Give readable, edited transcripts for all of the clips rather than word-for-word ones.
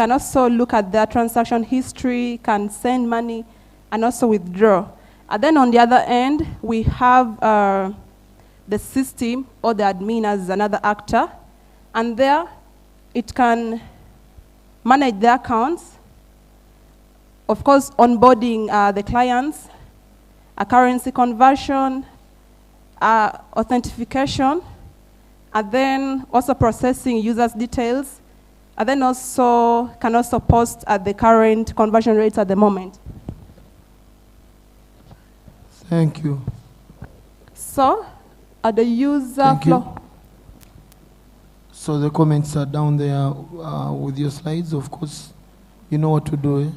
can also look at their transaction history, can send money, and also withdraw. And then on the other end, we have the system or the admin as another actor. And there, it can manage the accounts, of course, onboarding the clients, a currency conversion, authentication, and then also processing users' details, and then also can also post at the current conversion rates at the moment. Thank you. So, at the user flow. So the comments are down there with your slides. Of course, you know what to do. Eh?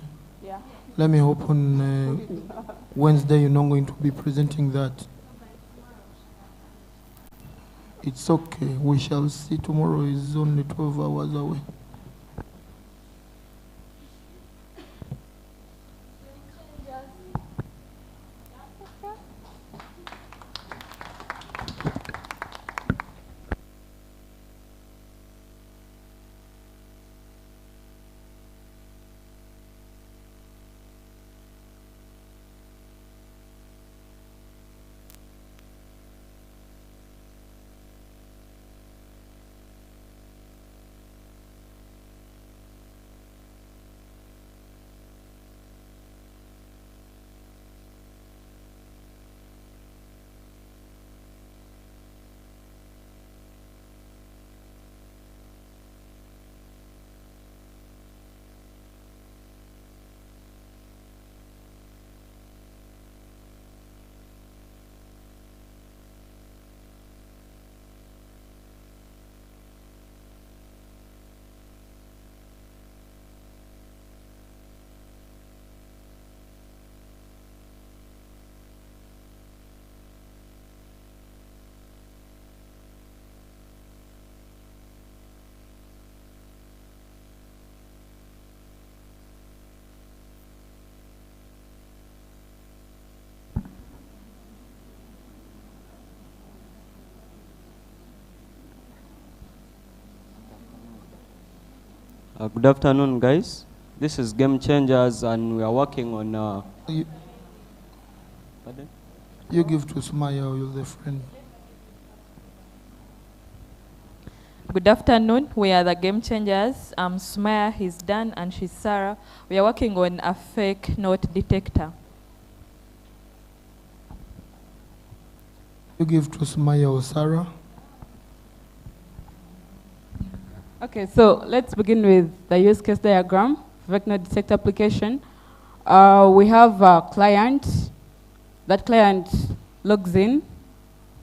Yeah. Let me hope on Wednesday you're not going to be presenting that. It's okay. We shall see. Tomorrow is only 12 hours away. Good afternoon, guys. This is Game Changers, and we are working on... Pardon? You give to Sumaya, you're the friend. Good afternoon. We are the Game Changers. I'm Sumaya, he's Dan, and she's Sarah. We are working on a fake note detector. You give to Sumaya or Sarah. Okay, so let's begin with the use case diagram, fake note detector application. We have a client. That client logs in.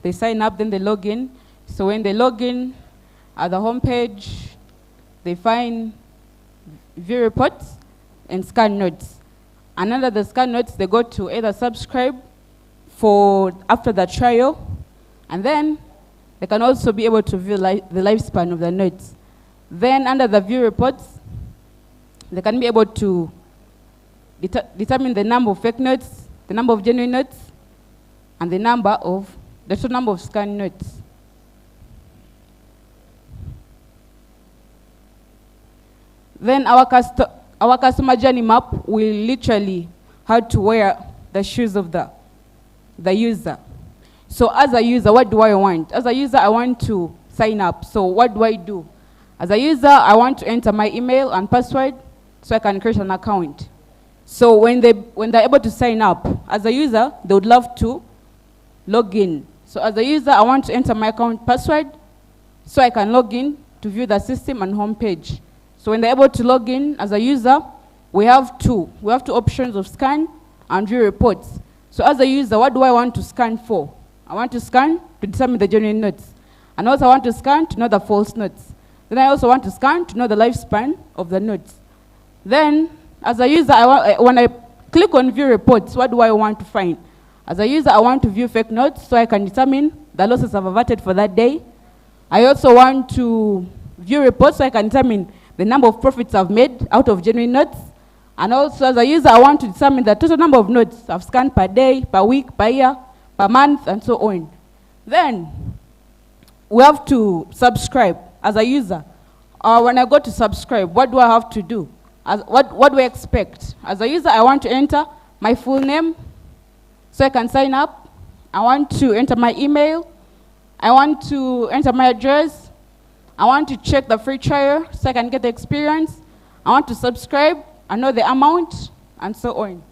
They sign up, then they log in. So when they log in, at the home page, they find view reports and scan notes. And under the scan notes, they go to either subscribe for after the trial, and then they can also be able to view the lifespan of the notes. Then under the view reports, they can be able to determine the number of fake notes, the number of genuine notes, and the total number of scanned notes. Then our customer journey map will literally how to wear the shoes of the user. So as a user, what do I want? As a user, I want to sign up. So what do I do? As a user, I want to enter my email and password so I can create an account. So when they're able to sign up, as a user, they would love to log in. So as a user, I want to enter my account password so I can log in to view the system and home page. So when they're able to log in as a user, we have two options of scan and view reports. So as a user, what do I want to scan for? I want to scan to determine the genuine notes. And also I want to scan to know the false notes. Then I also want to scan to know the lifespan of the notes. Then, as a user, when I click on view reports, what do I want to find? As a user, I want to view fake notes so I can determine the losses I've averted for that day. I also want to view reports so I can determine the number of profits I've made out of genuine notes. And also, as a user, I want to determine the total number of notes I've scanned per day, per week, per year, per month, and so on. Then, we have to subscribe as a user. or when I go to subscribe, what do I have to do? What do I expect? As a user, I want to enter my full name so I can sign up. I want to enter my email. I want to enter my address. I want to check the free trial so I can get the experience. I want to subscribe, I know the amount, and so on.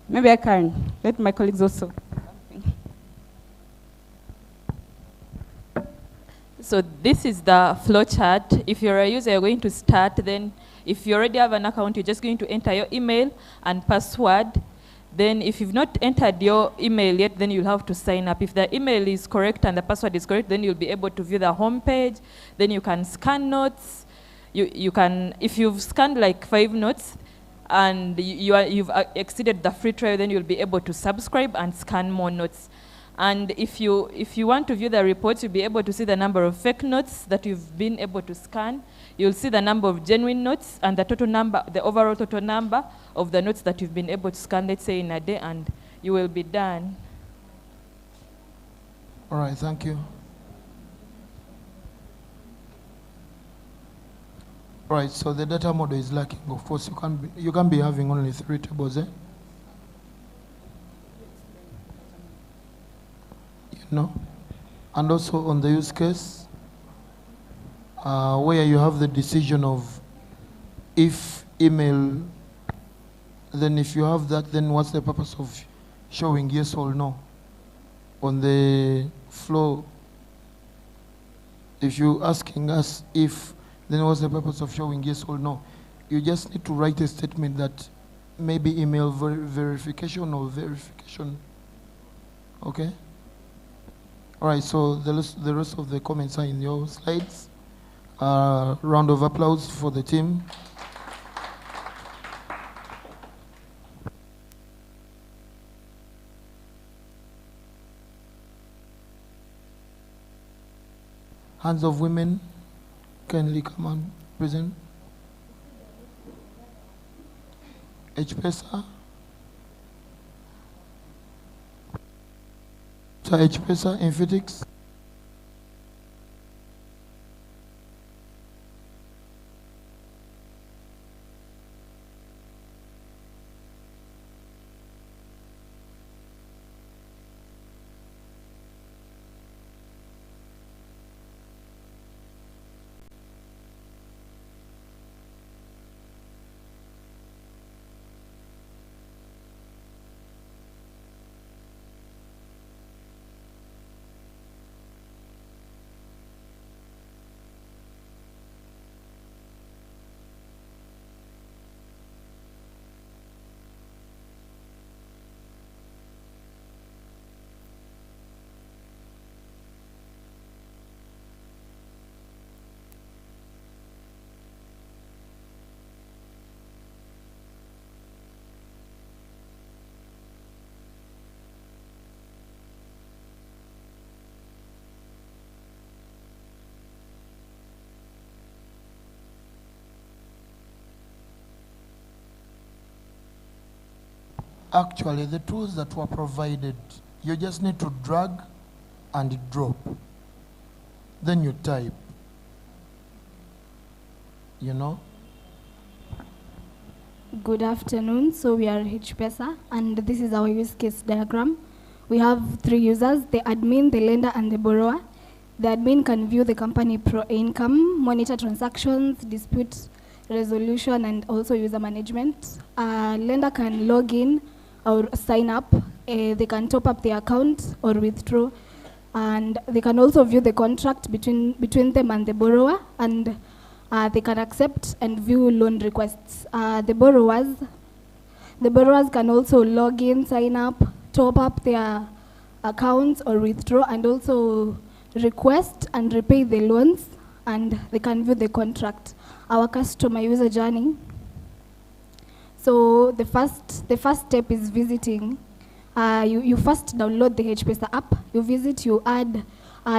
Maybe I can let my colleagues also. So this is the flow chart. If you're a user, you're going to start. Then if you already have an account, you're just going to enter your email and password. Then if you've not entered your email yet, then you'll have to sign up. If the email is correct and the password is correct, then you'll be able to view the home page. Then you can scan notes. You can, if you've scanned like 5 notes and you've exceeded the free trial, then you'll be able to subscribe and scan more notes. And if you want to view the reports, you'll be able to see the number of fake notes that you've been able to scan. You'll see the number of genuine notes and the total number, the overall total number of the notes that you've been able to scan, let's say in a day, and you will be done. All right, thank you. All right, so the data model is lacking. Of course, you can be having only 3 tables, eh? No, and also on the use case, where you have the decision of if email, then if you have that, then what's the purpose of showing yes or no? On the flow, if you're asking us if, then what's the purpose of showing yes or no? You just need to write a statement that maybe email verification or verification, okay? All right, so the rest of the comments are in your slides. Round of applause for the team. Hands of women, kindly come and present. HPESA. HPESA, Infotix. Actually, the tools that were provided, you just need to drag and drop. Then you type. You know? Good afternoon. So we are HPESA, and this is our use case diagram. We have 3 users, the admin, the lender, and the borrower. The admin can view the company pro income, monitor transactions, dispute resolution, and also user management. Lender can log in or sign up. They can top up their account or withdraw. And they can also view the contract between them and the borrower, and they can accept and view loan requests. The borrowers can also log in, sign up, top up their accounts or withdraw, and also request and repay the loans, and they can view the contract. Our customer user journey. So the first step is visiting. You first download the HPESA app. You visit, you add,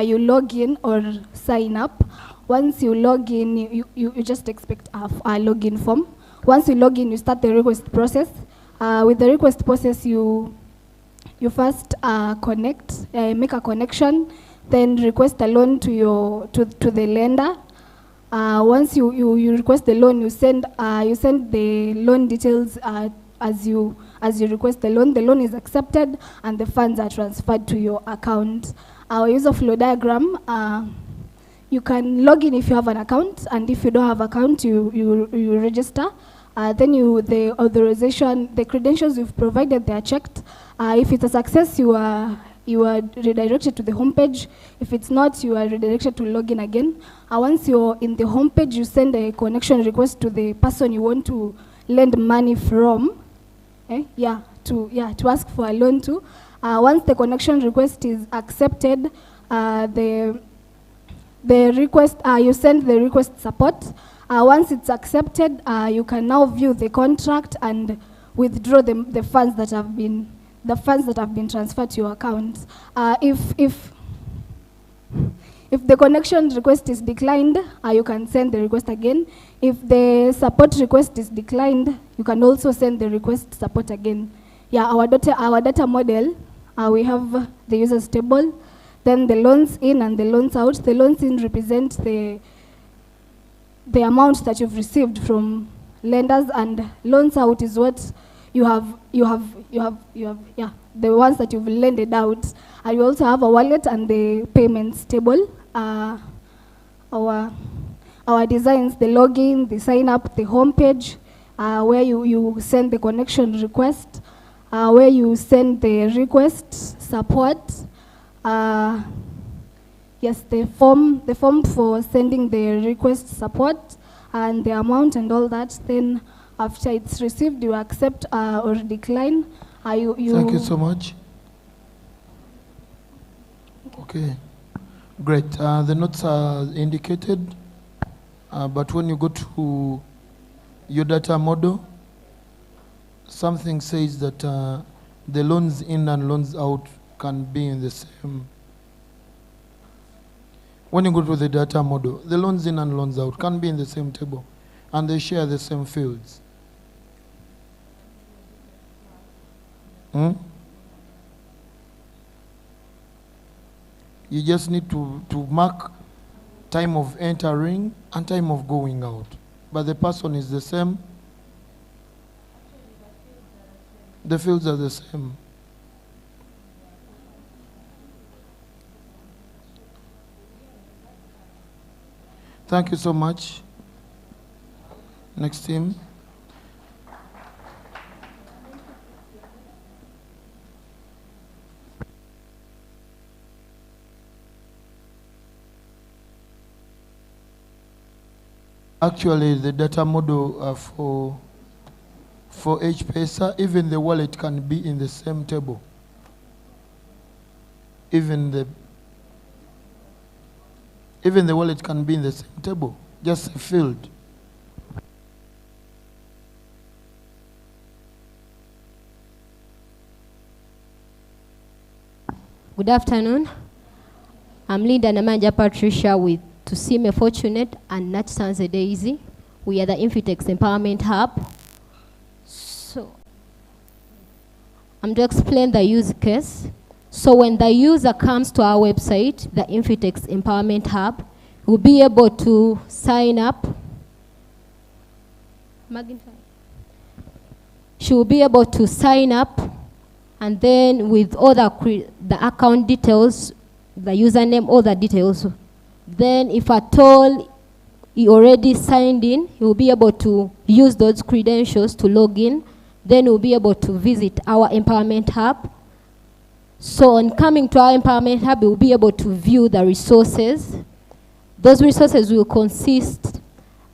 you log in or sign up. Once you log in, you just expect a login form. Once you log in, you start the request process. With the request process, you first connect, make a connection. then request a loan to the lender. Once you request the loan, you send the loan details as you request the loan. The loan is accepted and the funds are transferred to your account. Our user flow diagram, you can log in if you have an account, and if you don't have account, you register. Then the authorization, the credentials you've provided, they are checked. If it's a success, you are redirected to the homepage. If it's not, you are redirected to login again. Once you're in the homepage, you send a connection request to the person you want to lend money from. To ask for a loan to. Once the connection request is accepted, the request, you send the request support. Once it's accepted, you can now view the contract and withdraw the funds that have been transferred to your account. If the connection request is declined, you can send the request again. If the support request is declined, you can also send the request support again. Our data model, we have the users table, then the loans in and the loans out. The loans in represent the amount that you've received from lenders, and loans out is what you have, the ones that you've lended out. And you also have a wallet and the payments table. Our designs, the login, the sign up, the homepage, where you send the connection request, where you send the request support. Yes, the form for sending the request support and the amount and all that. Then after it's received, you accept or decline. Thank you so much. Okay, great. The notes are indicated, but when you go to your data model, something says that the loans in and loans out can be in the same. When you go to the data model, the loans in and loans out can be in the same table, and they share the same fields. You just need to mark time of entering and time of going out, but the person is the same. The fields are the same. Thank you so much. Next team. Actually, the data model for HiPipo, even the wallet can be in the same table. Even the wallet can be in the same table, just a field. Good afternoon. I'm Linda Namanja Patricia with Tusime Fortunate and Natchanze Daisy. We are the FinTech Empowerment Hub. So, I'm to explain the use case. So when the user comes to our website, the FinTech Empowerment Hub, will be able to sign up. She will be able to sign up, and then with all the account details, the username, all the details. Then if at all he already signed in, he will be able to use those credentials to log in. Then we'll be able to visit our Empowerment Hub. So on coming to our Empowerment Hub, we'll be able to view the resources. Those resources will consist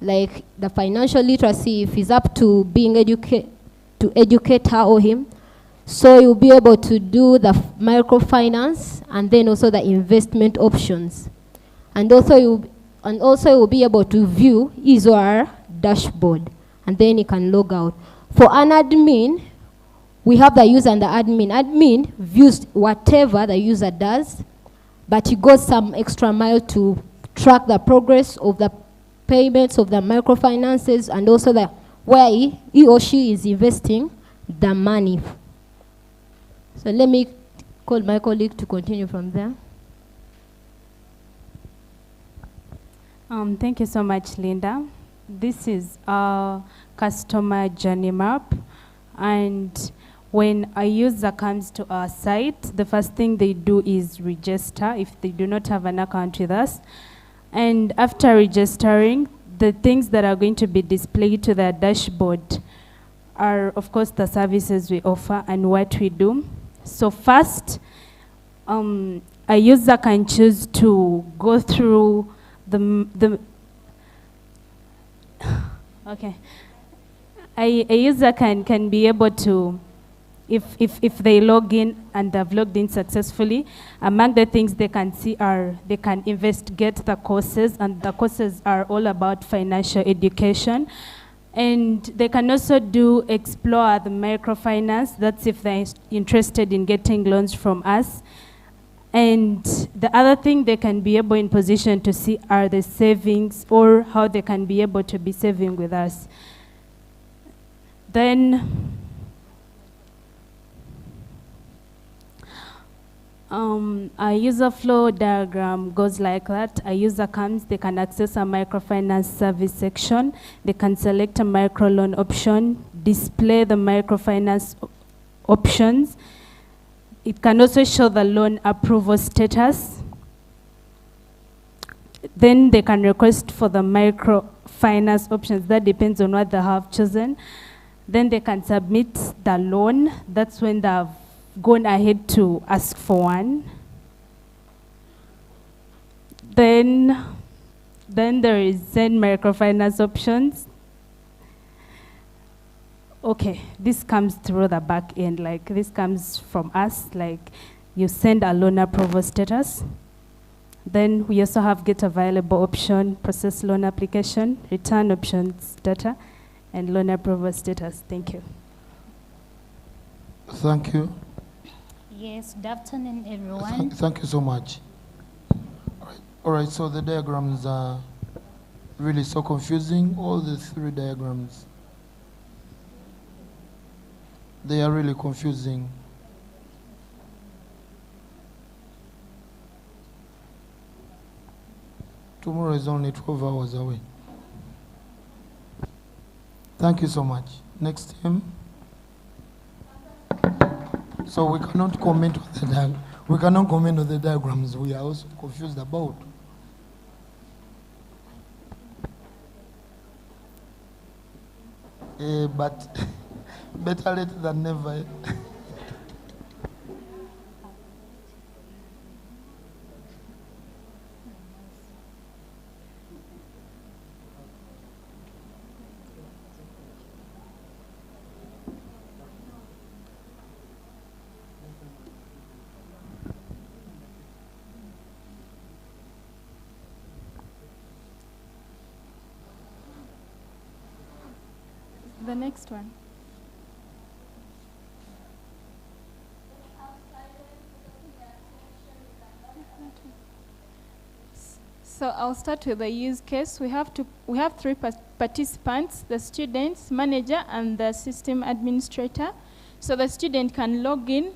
like the financial literacy, if he's up to being to educate her or him. So you'll be able to do the microfinance and then also the investment options. And also you'll be able to view his or her dashboard, and then you can log out. For an admin, we have the user and the admin. Admin views whatever the user does, but he goes some extra mile to track the progress of the payments of the microfinances and also the where he or she is investing the money. So let me call my colleague to continue from there. Thank you so much, Linda. This is our customer journey map. And when a user comes to our site, the first thing they do is register if they do not have an account with us. And after registering, the things that are going to be displayed to their dashboard are, of course, the services we offer and what we do. So first, a user can choose to go through okay. A user can be able to, if they log in and have logged in successfully, among the things they can see are they can investigate the courses, and the courses are all about financial education. And they can also explore the microfinance. That's if they're interested in getting loans from us. And the other thing they can be able in position to see are the savings, or how they can be able to be saving with us. Then a user flow diagram goes like that. A user comes, they can access a microfinance service section. They can select a microloan option, display the microfinance options. It can also show the loan approval status. Then they can request for the microfinance options. That depends on what they have chosen. Then they can submit the loan. That's when they have gone ahead to ask for one. Then there is send microfinance options. Okay, this comes through the back end, like this comes from us, like you send a loan approval status. Then we also have get available option, process loan application, return options data, and loan approval status. Thank you. Thank you. Yes, good afternoon, everyone. Thank you so much. All right, so the diagrams are really so confusing, all the three diagrams. They are really confusing. Tomorrow is only 12 hours away. Thank you so much. Next team. So we cannot comment on the diagrams. We are also confused about. But better late than never. The next one. So I'll start with the use case. We have three participants: the students, manager, and the system administrator. So the student can log in,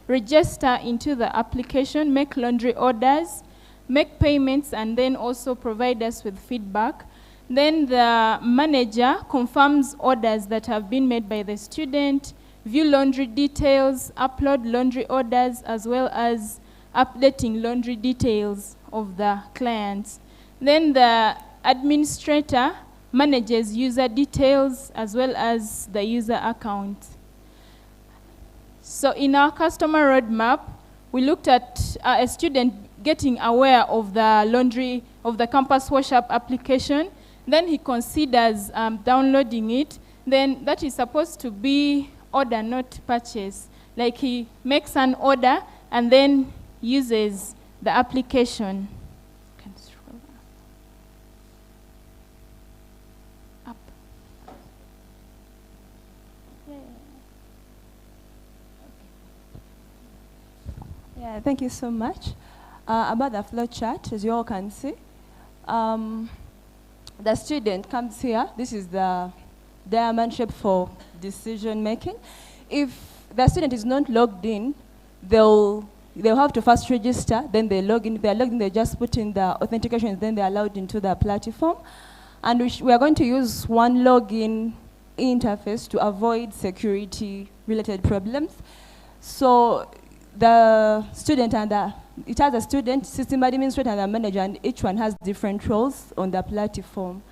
register into the application, make laundry orders, make payments, and then also provide us with feedback. Then the manager confirms orders that have been made by the student, view laundry details, upload laundry orders, as well as updating laundry details of the clients. Then the administrator manages user details as well as the user account. So in our customer roadmap, we looked at a student getting aware of the campus wash up application. Then he considers downloading it. Then that is supposed to be order, not purchase. Like he makes an order and then uses the application. Can scroll up. Yeah, thank you so much. About the flow chart, as you all can see, the student comes here. This is the diamond shape for decision making. If the student is not logged in, they'll they'll have to first register, then they log in. If they're logged in, they just put in the authentication, then they're allowed into the platform. And we are going to use one login interface to avoid security-related problems. So the student it has a student, system administrator, and a manager, and each one has different roles on the platform.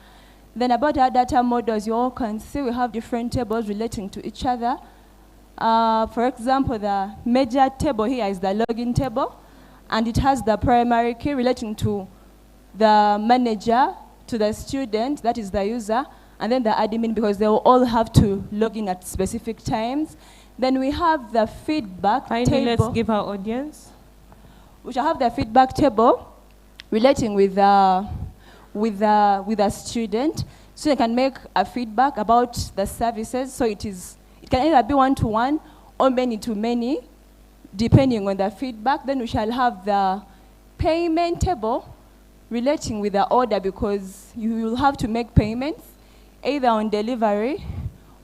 Then about our data models, you all can see we have different tables relating to each other. For example, the major table here is the login table, and it has the primary key relating to the manager, to the student, that is the user, and then the admin, because they will all have to log in at specific times. Then we have the feedback Finally, table. let's give our audience. We shall have the feedback table relating with the student. So they can make a feedback about the services. So it can either be one-to-one or many-to-many, depending on the feedback. Then we shall have the payment table relating with the order, because you will have to make payments either on delivery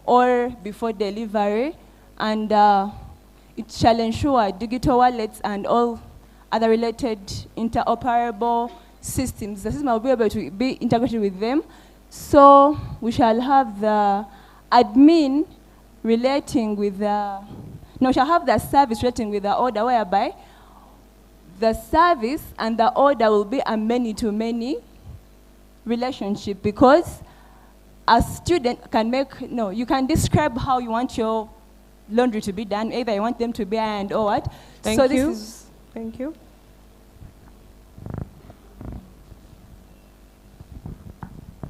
or before delivery. And it shall ensure digital wallets and all other related interoperable systems. The system will be able to be integrated with them. So we shall have the admin relating with the, no, we shall have the service relating with the order, whereby the service and the order will be a many-to-many relationship, because a student can you can describe how you want your laundry to be done, either you want them to be ironed or what. Thank you.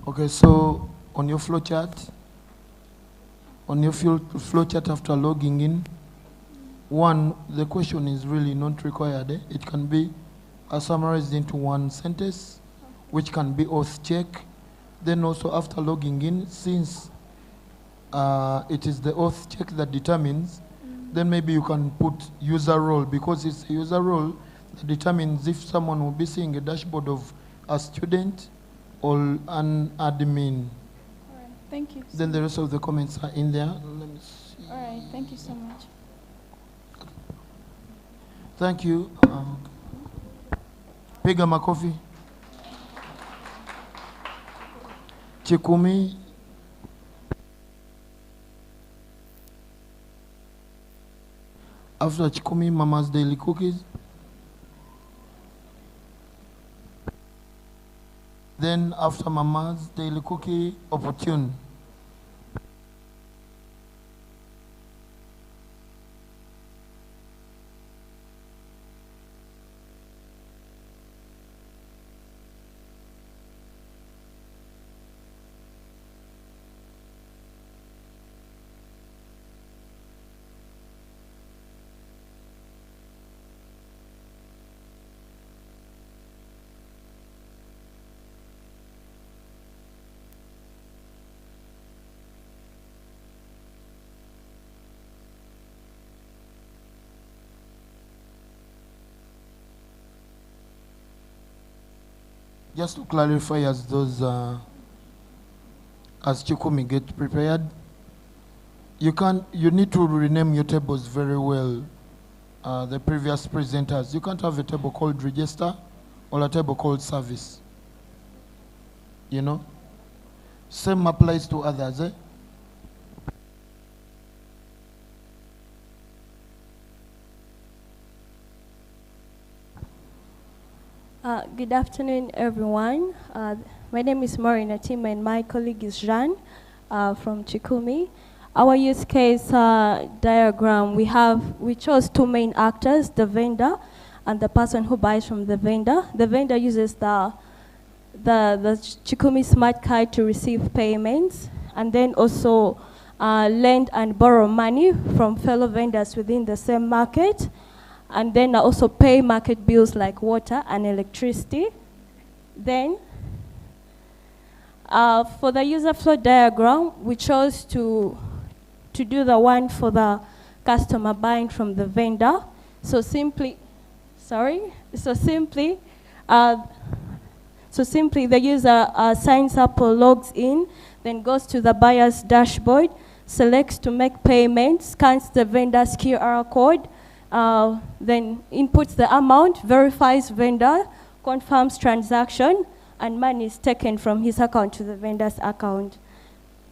Okay, so on your flow chart after logging in, the question is really not required. It can be summarized into one sentence, which can be auth check. Then also after logging in, since it is the auth check that determines, then maybe you can put user role, because it's a user role that determines if someone will be seeing a dashboard of a student or an admin. All right, thank you. Then the rest of the comments are in there. Let me see. All right, thank you so much. Thank you. Piga makofi. Chikumi. After Chikumi, Mama's Daily Cookies. Then after Mama's Daily Cookie, Opportune. Just to clarify, as Chikumi get prepared, you need to rename your tables very well. The previous presenters, you can't have a table called register or a table called service. You know? Same applies to others. Good afternoon, everyone. My name is Marina Tim, and my colleague is Jean from Chikumi. Our use case diagram, we chose two main actors, the vendor and the person who buys from the vendor. The vendor uses the Chikumi smart card to receive payments, and then also lend and borrow money from fellow vendors within the same market, and then also pay market bills like water and electricity. Then, for the user flow diagram, we chose to do the one for the customer buying from the vendor. So simply the user signs up or logs in, then goes to the buyer's dashboard, selects to make payments, scans the vendor's QR code, then inputs the amount, verifies vendor, confirms transaction, and money is taken from his account to the vendor's account.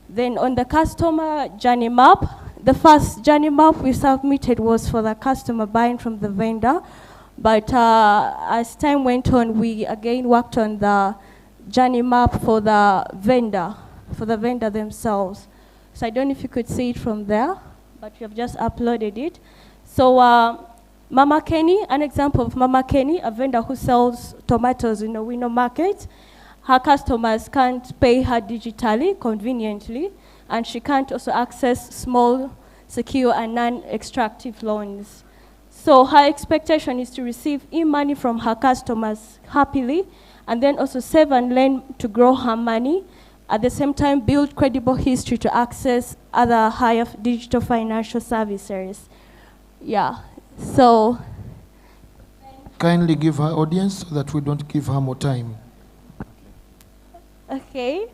Then on the customer journey map, the first journey map we submitted was for the customer buying from the vendor, but as time went on, we again worked on the journey map for the vendor themselves. So I don't know if you could see it from there, but we have just uploaded it. So Mama Kenny, an example of Mama Kenny, a vendor who sells tomatoes in a window market. Her customers can't pay her digitally, conveniently, and she can't also access small, secure, and non-extractive loans. So her expectation is to receive e-money from her customers happily, and then also save and lend to grow her money. At the same time, build credible history to access other higher digital financial services. Yeah, so. Kindly give her audience so that we don't give her more time. Okay.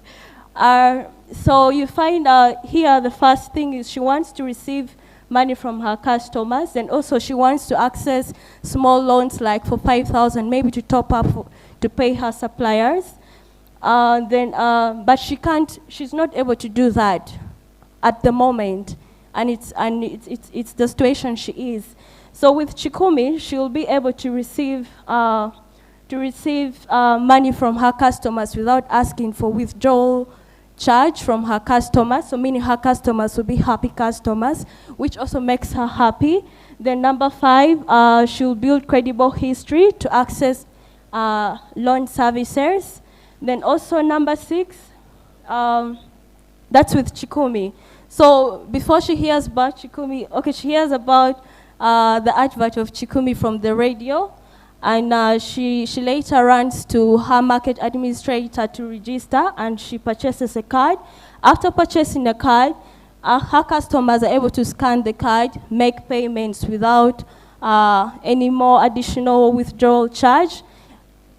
So you find here the first thing is she wants to receive money from her customers, and also she wants to access small loans like for 5,000, maybe to top up to pay her suppliers. But she's not able to do that at the moment, and it's the situation she is. So with Chikumi, she'll be able to receive money from her customers without asking for withdrawal charge from her customers, so meaning her customers will be happy customers, which also makes her happy. Then number 5, she'll build credible history to access loan services. Then also number 6, that's with Chikumi. So before she hears about Chikumi, okay, she hears about the advert of Chikumi from the radio, and she later runs to her market administrator to register, and she purchases a card. After purchasing a card, her customers are able to scan the card, make payments without any more additional withdrawal charge.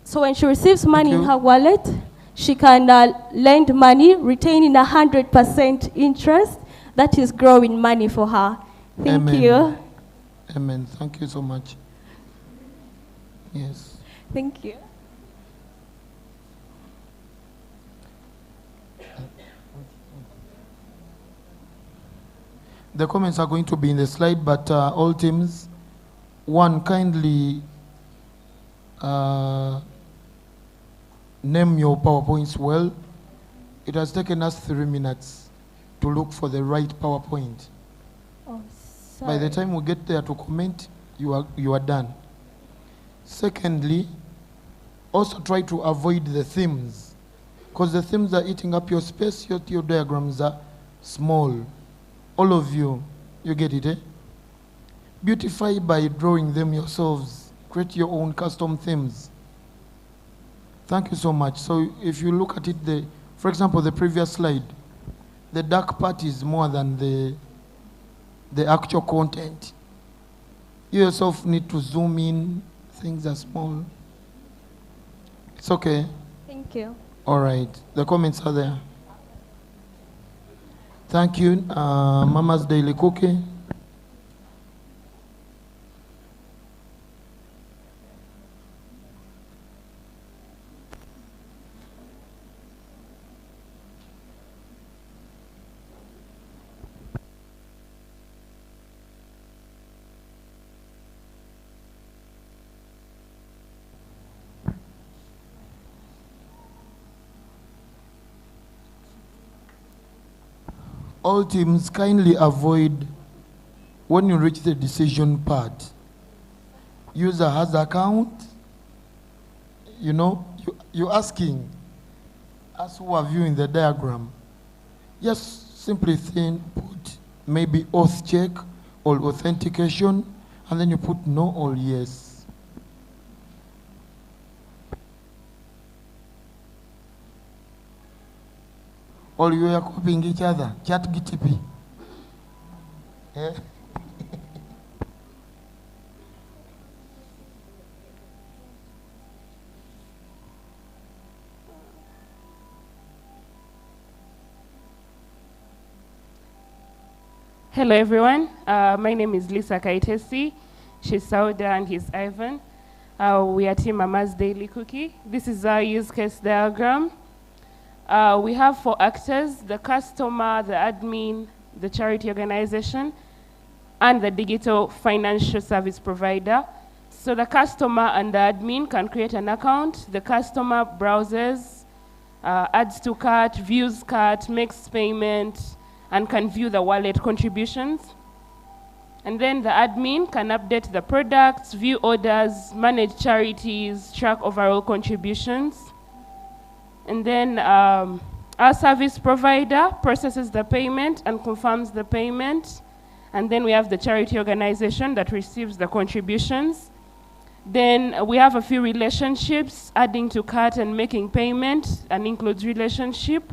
So when she receives money in her wallet, she can lend money, retaining 100% interest. That is growing money for her. Thank you. Amen. Thank you so much. Yes. Thank you. The comments are going to be in the slide, but all teams, one, kindly name your PowerPoints well. It has taken us 3 minutes to look for the right PowerPoint. Oh, by the time we get there to comment, you are done. Secondly, also try to avoid the themes, because the themes are eating up your space. Your diagrams are small. All of you, you get it, eh? Beautify by drawing them yourselves. Create your own custom themes. Thank you so much. So if you look at it, for example, the previous slide, the dark part is more than the actual content. You yourself need to zoom in. Things are small. It's okay. Thank you. All right. The comments are there. Thank you. Mama's Daily Cookie. All teams, kindly avoid, when you reach the decision part, user has account, you know, you're asking us who are viewing the diagram, just simply put maybe auth check or authentication, and then you put no or yes. Or you are copying each other, chat GTP. Yeah. Hello everyone, my name is Lisa Kaitesi. She's Sauda and he's Ivan. We are Team Mama's Daily Cookie. This is our use case diagram. We have 4 actors: the customer, the admin, the charity organization, and the digital financial service provider. So the customer and the admin can create an account. The customer browses, adds to cart, views cart, makes payment, and can view the wallet contributions. And then the admin can update the products, view orders, manage charities, track overall contributions. And then our service provider processes the payment and confirms the payment. And then we have the charity organization that receives the contributions. Then we have a few relationships, adding to cart and making payment, and includes relationship,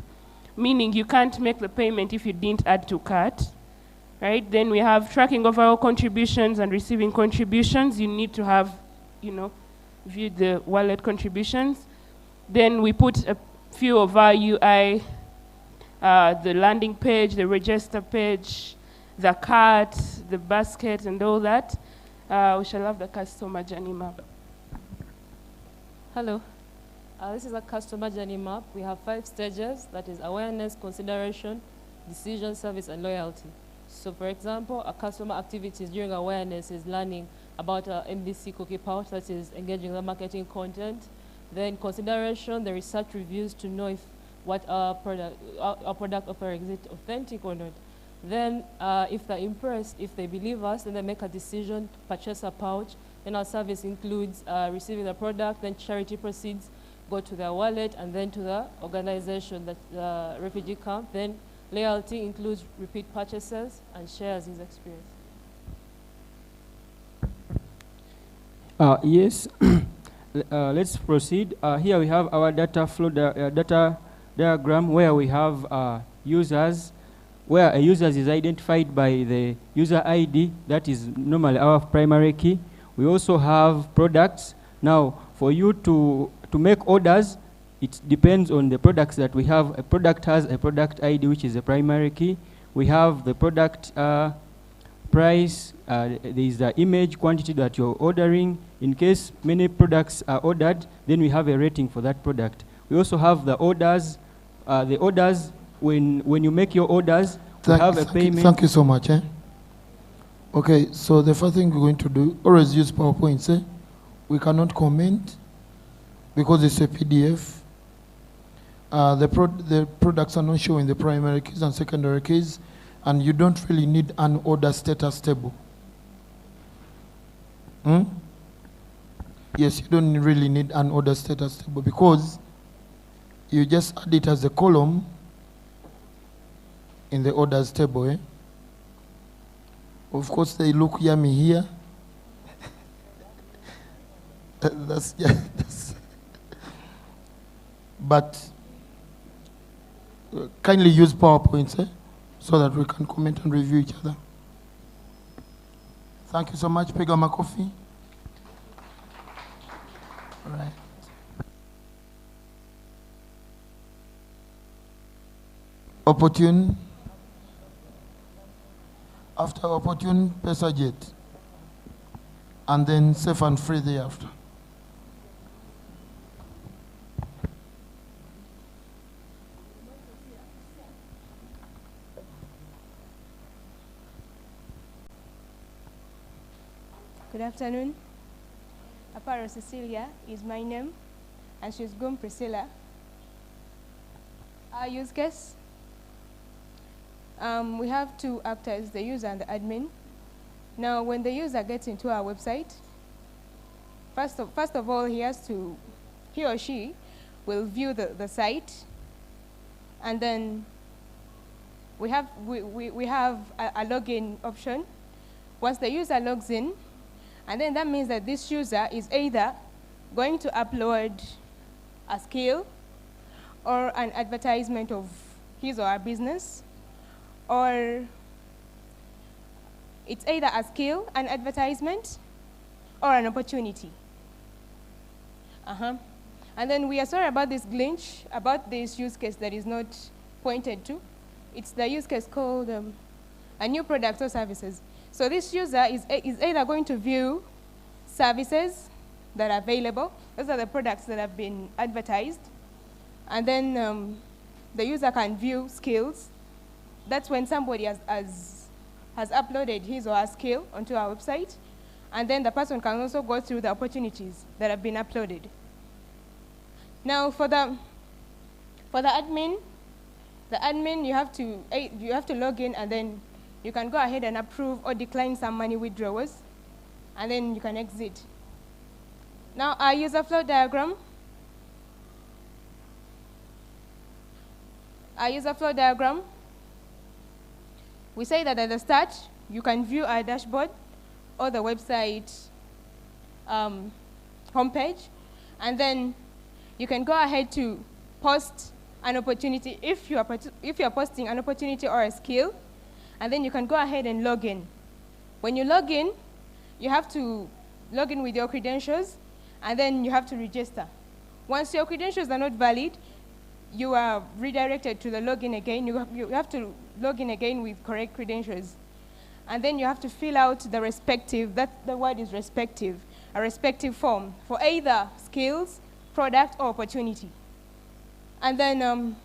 meaning you can't make the payment if you didn't add to cart. Right? Then we have tracking overall contributions and receiving contributions. You need to have, viewed the wallet contributions. Then we put a few of our UI, the landing page, the register page, the cart, the basket, and all that. We shall have the customer journey map. Hello. This is a customer journey map. We have 5 stages, that is awareness, consideration, decision, service, and loyalty. So for example, a customer activities during awareness is learning about MBC cookie pouch, that is engaging the marketing content. Then consideration, the research reviews to know if what our product offering is it authentic or not. Then if they're impressed, if they believe us, then they make a decision to purchase a pouch. Then our service includes receiving the product, then charity proceeds go to their wallet and then to the organization, the refugee camp. Then loyalty includes repeat purchases and shares his experience. Yes, let's proceed. Here we have our data flow data diagram where we have users, where a user is identified by the user ID, that is normally our primary key. We also have products. Now, for you to make orders, it depends on the products that we have. A product has a product ID, which is a primary key. We have the product price. There is the image quantity that you're ordering. In case many products are ordered, then we have a rating for that product. We also have the orders. The orders, when you make your orders, we have a payment. Thank you so much. Okay, so the first thing we're going to do, always use PowerPoint. We cannot comment because it's a PDF. The products are not showing the primary keys and secondary keys, and you don't really need an order status table. Yes, you don't really need an order status table because you just add it as a column in the orders table. Of course, they look yummy here. But kindly use PowerPoint so that we can comment and review each other. Thank you so much. Piga makofi. All right. Opportune. After opportune, Pesa Jet. And then safe and free thereafter. Good afternoon. Aparo Cecilia is my name, and she's Gum Priscilla. Our use case, we have 2 actors, the user and the admin. Now, when the user gets into our website, first of all, he or she will view the site, and then we have a login option. Once the user logs in, and then that means that this user is either going to upload a skill or an advertisement of his or her business, or it's either a skill, an advertisement, or an opportunity. And then we are sorry about this glitch, about this use case that is not pointed to. It's the use case called a new product or services. So this user is either going to view services that are available. Those are the products that have been advertised. And then the user can view skills. That's when somebody has uploaded his or her skill onto our website. And then the person can also go through the opportunities that have been uploaded. Now for the admin, you have to log in, and then you can go ahead and approve or decline some money withdrawals, and then you can exit. Now our user flow diagram. We say that at the start, you can view our dashboard or the website homepage, and then you can go ahead to post an opportunity if you are posting an opportunity or a skill, and then you can go ahead and log in. When you log in, you have to log in with your credentials, and then you have to register. Once your credentials are not valid, you are redirected to the login again. You have to log in again with correct credentials. And then you have to fill out the respective, the word is respective, a respective form for either skills, product, or opportunity. And then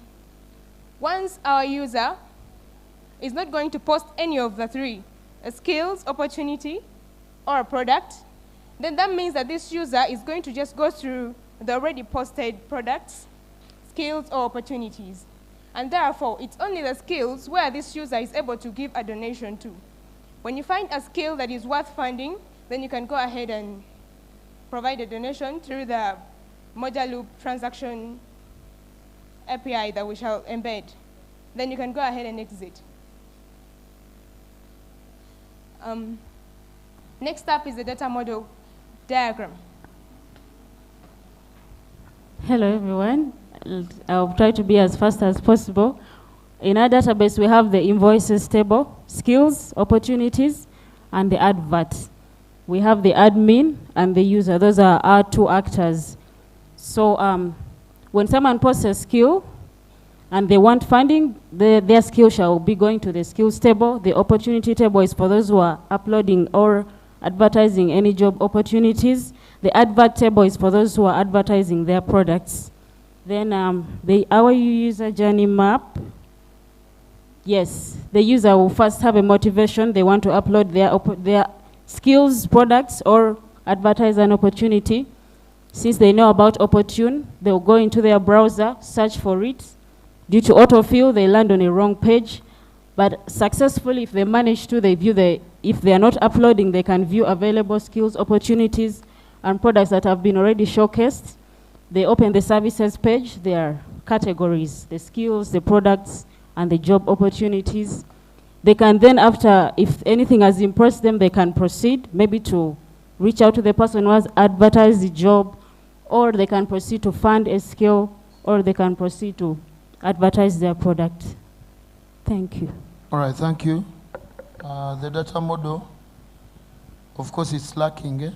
once our user is not going to post any of the three, a skills, opportunity, or a product, then that means that this user is going to just go through the already posted products, skills, or opportunities. And therefore, it's only the skills where this user is able to give a donation to. When you find a skill that is worth funding, then you can go ahead and provide a donation through the Moja Loop transaction API that we shall embed. Then you can go ahead and exit. Next up is the data model diagram. Hello, everyone. I'll try to be as fast as possible. In our database, we have the invoices table, skills, opportunities, and the adverts. We have the admin and the user. Those are our two actors. So when someone posts a skill and they want funding, their skill shall be going to the skills table. The opportunity table is for those who are uploading or advertising any job opportunities. The advert table is for those who are advertising their products. Then our user journey map. Yes, the user will first have a motivation. They want to upload their skills, products, or advertise an opportunity. Since they know about Opportune, they'll go into their browser, search for it. Due to autofill, they land on a wrong page. But successfully, if they manage to, if they are not uploading, they can view available skills, opportunities, and products that have been already showcased. They open the services page. There are categories, the skills, the products, and the job opportunities. They can then, after, if anything has impressed them, they can proceed, maybe to reach out to the person who has advertised the job, or they can proceed to fund a skill, or they can proceed to advertise their product. Thank you. All right, thank you. The data model, of course, it's lacking, eh?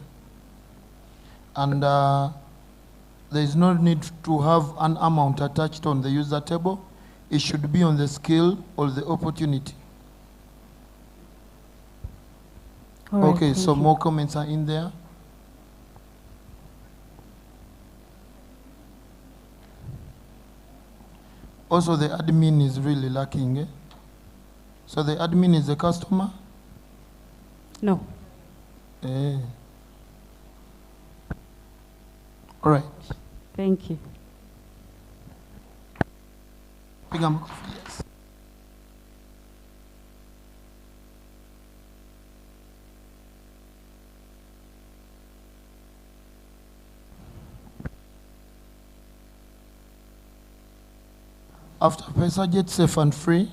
And there is no need to have an amount attached on the user table. It should be on the skill or the opportunity. All right, okay, so you. more comments are in there. Also, the admin is really lacking. Eh? So the admin is the customer? No. Eh. All right. Thank you. Yes. After Pesa gets safe and free,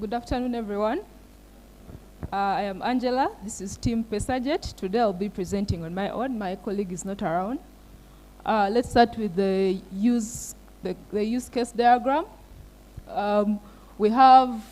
good afternoon, everyone. I am Angela. This is Team Pesajet. Today I'll be presenting on my own. My colleague is not around. Let's start with the use case diagram. We have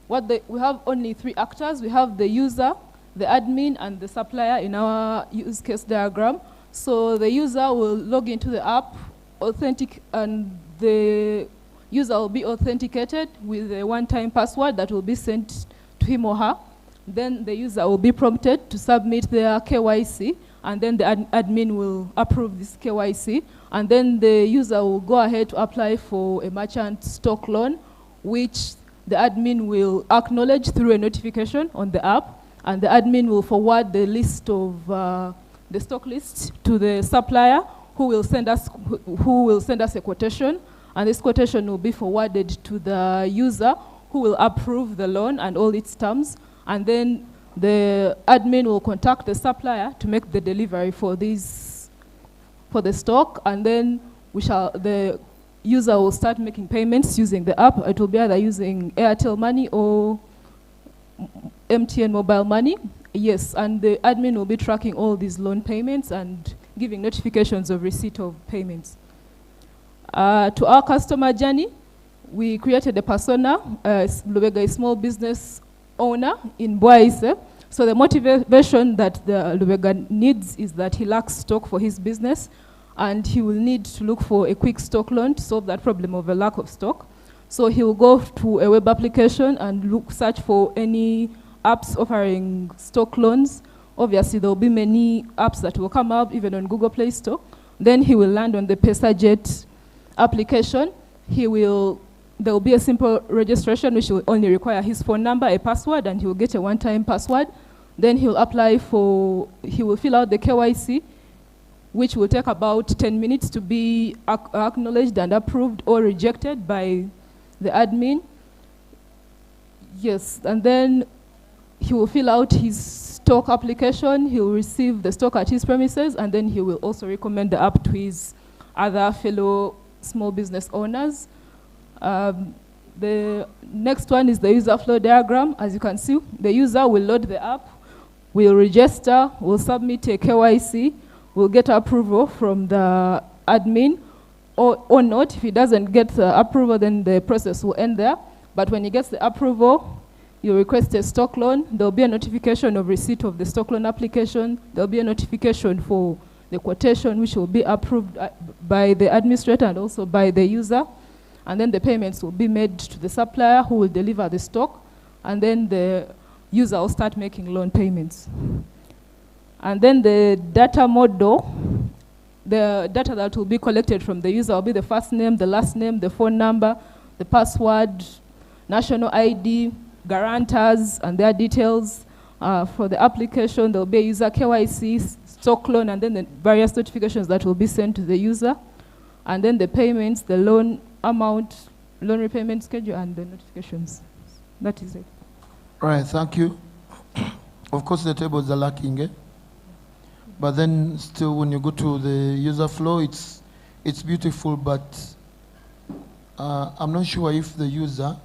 only 3 actors. We have the user, the admin, and the supplier in our use case diagram. So the user will log into the app, and the user will be authenticated with a one-time password that will be sent to him or her. Then the user will be prompted to submit their KYC, and then the admin will approve this KYC. And then the user will go ahead to apply for a merchant stock loan, which the admin will acknowledge through a notification on the app. And the admin will forward the list of the stock list to the supplier, who will send us a quotation. And this quotation will be forwarded to the user, who will approve the loan and all its terms. And then the admin will contact the supplier to make the delivery for the stock. And then the user will start making payments using the app. It will be either using Airtel Money or MTN Mobile Money. Yes, and the admin will be tracking all these loan payments and giving notifications of receipt of payments. To our customer journey, we created a persona, Lubega, a small business owner in Boise. So the motivation that the Lubega needs is that he lacks stock for his business, and he will need to look for a quick stock loan to solve that problem of a lack of stock. So he will go to a web application and search for any apps offering stock loans. Obviously, there will be many apps that will come up, even on Google Play Store. Then he will land on the PesaJet application. There will be a simple registration, which will only require his phone number, a password, and he will get a one-time password. Then he will fill out the KYC, which will take about 10 minutes to be acknowledged and approved or rejected by the admin. Yes, and then he will fill out his stock application. He will receive the stock at his premises, and then he will also recommend the app to his other fellow small business owners. The next one is the user flow diagram. As you can see, the user will load the app, will register, will submit a KYC, will get approval from the admin, or not. If he doesn't get the approval, then the process will end there. But when he gets the approval, you request a stock loan. There will be a notification of receipt of the stock loan application. There will be a notification for the quotation, which will be approved by the administrator and also by the user. And then the payments will be made to the supplier, who will deliver the stock. And then the user will start making loan payments. And then the data model, the data that will be collected from the user will be the first name, the last name, the phone number, the password, national ID, guarantors, and their details. For the application, there will be a user KYC, stock loan, and then the various notifications that will be sent to the user. And then the payments, the loan amount, loan repayment schedule, and the notifications. That is it. All right, thank you. Of course, the tables are lacking, eh? But then still, when you go to the user flow, it's beautiful, but I'm not sure if the user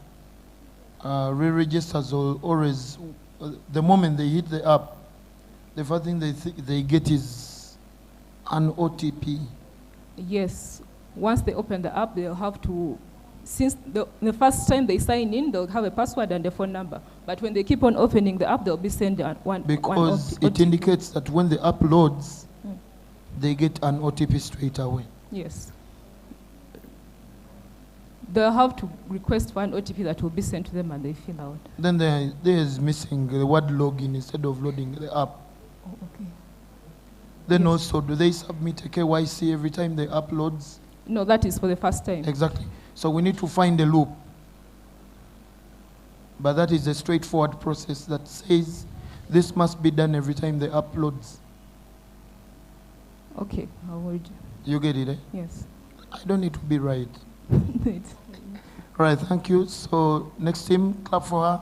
re-registers or always, the moment they hit the app, the first thing they get is an OTP. Yes. Once they open the app, they'll have to, since the first time they sign in, they'll have a password and a phone number. But when they keep on opening the app, they'll be sent one because it indicates that when the app loads, they get an OTP straight away. Yes. They'll have to request for an OTP that will be sent to them, and they fill out. Then there is missing the word login instead of loading the app. Oh, okay. Then also, do they submit a KYC every time they uploads? No, that is for the first time. Exactly. So we need to find a loop. But that is a straightforward process that says this must be done every time they uploads. Okay, I will. You get it, eh? Yes. I don't need to be right. All right, thank you. So next team, clap for her.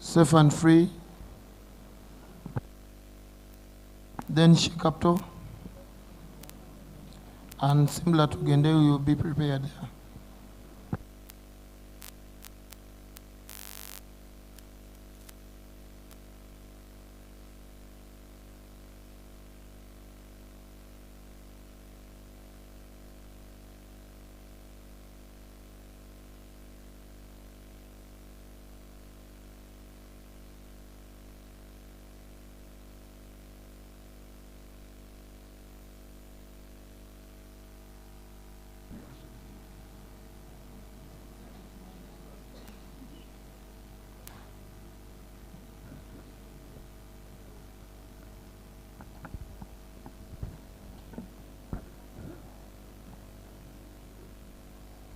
Safe and free. Then Shikapto. And similar to Gende, you will be prepared there. .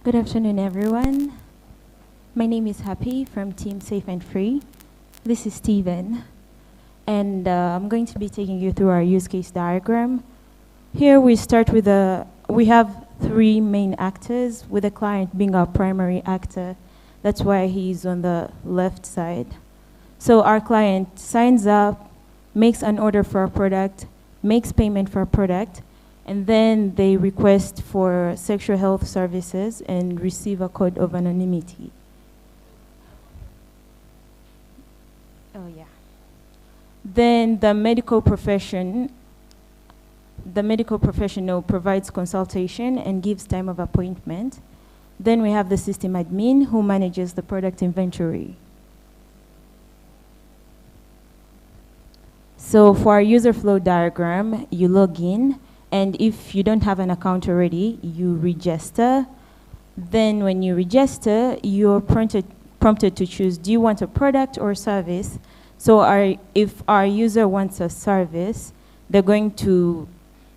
Good afternoon, everyone. My name is Happy from Team Safe and Free. This is Steven, and I'm going to be taking you through our use case diagram. Here we start with we have three main actors, with the client being our primary actor. That's why he's on the left side. So our client signs up, makes an order for a product, makes payment for a product, and then they request for sexual health services and receive a code of anonymity. Oh, yeah. Then the medical professional provides consultation and gives time of appointment. Then we have the system admin who manages the product inventory. So for our user flow diagram, you log in, and if you don't have an account already, you register. Then when you register, you're prompted to choose, do you want a product or service? So if our user wants a service, they're going to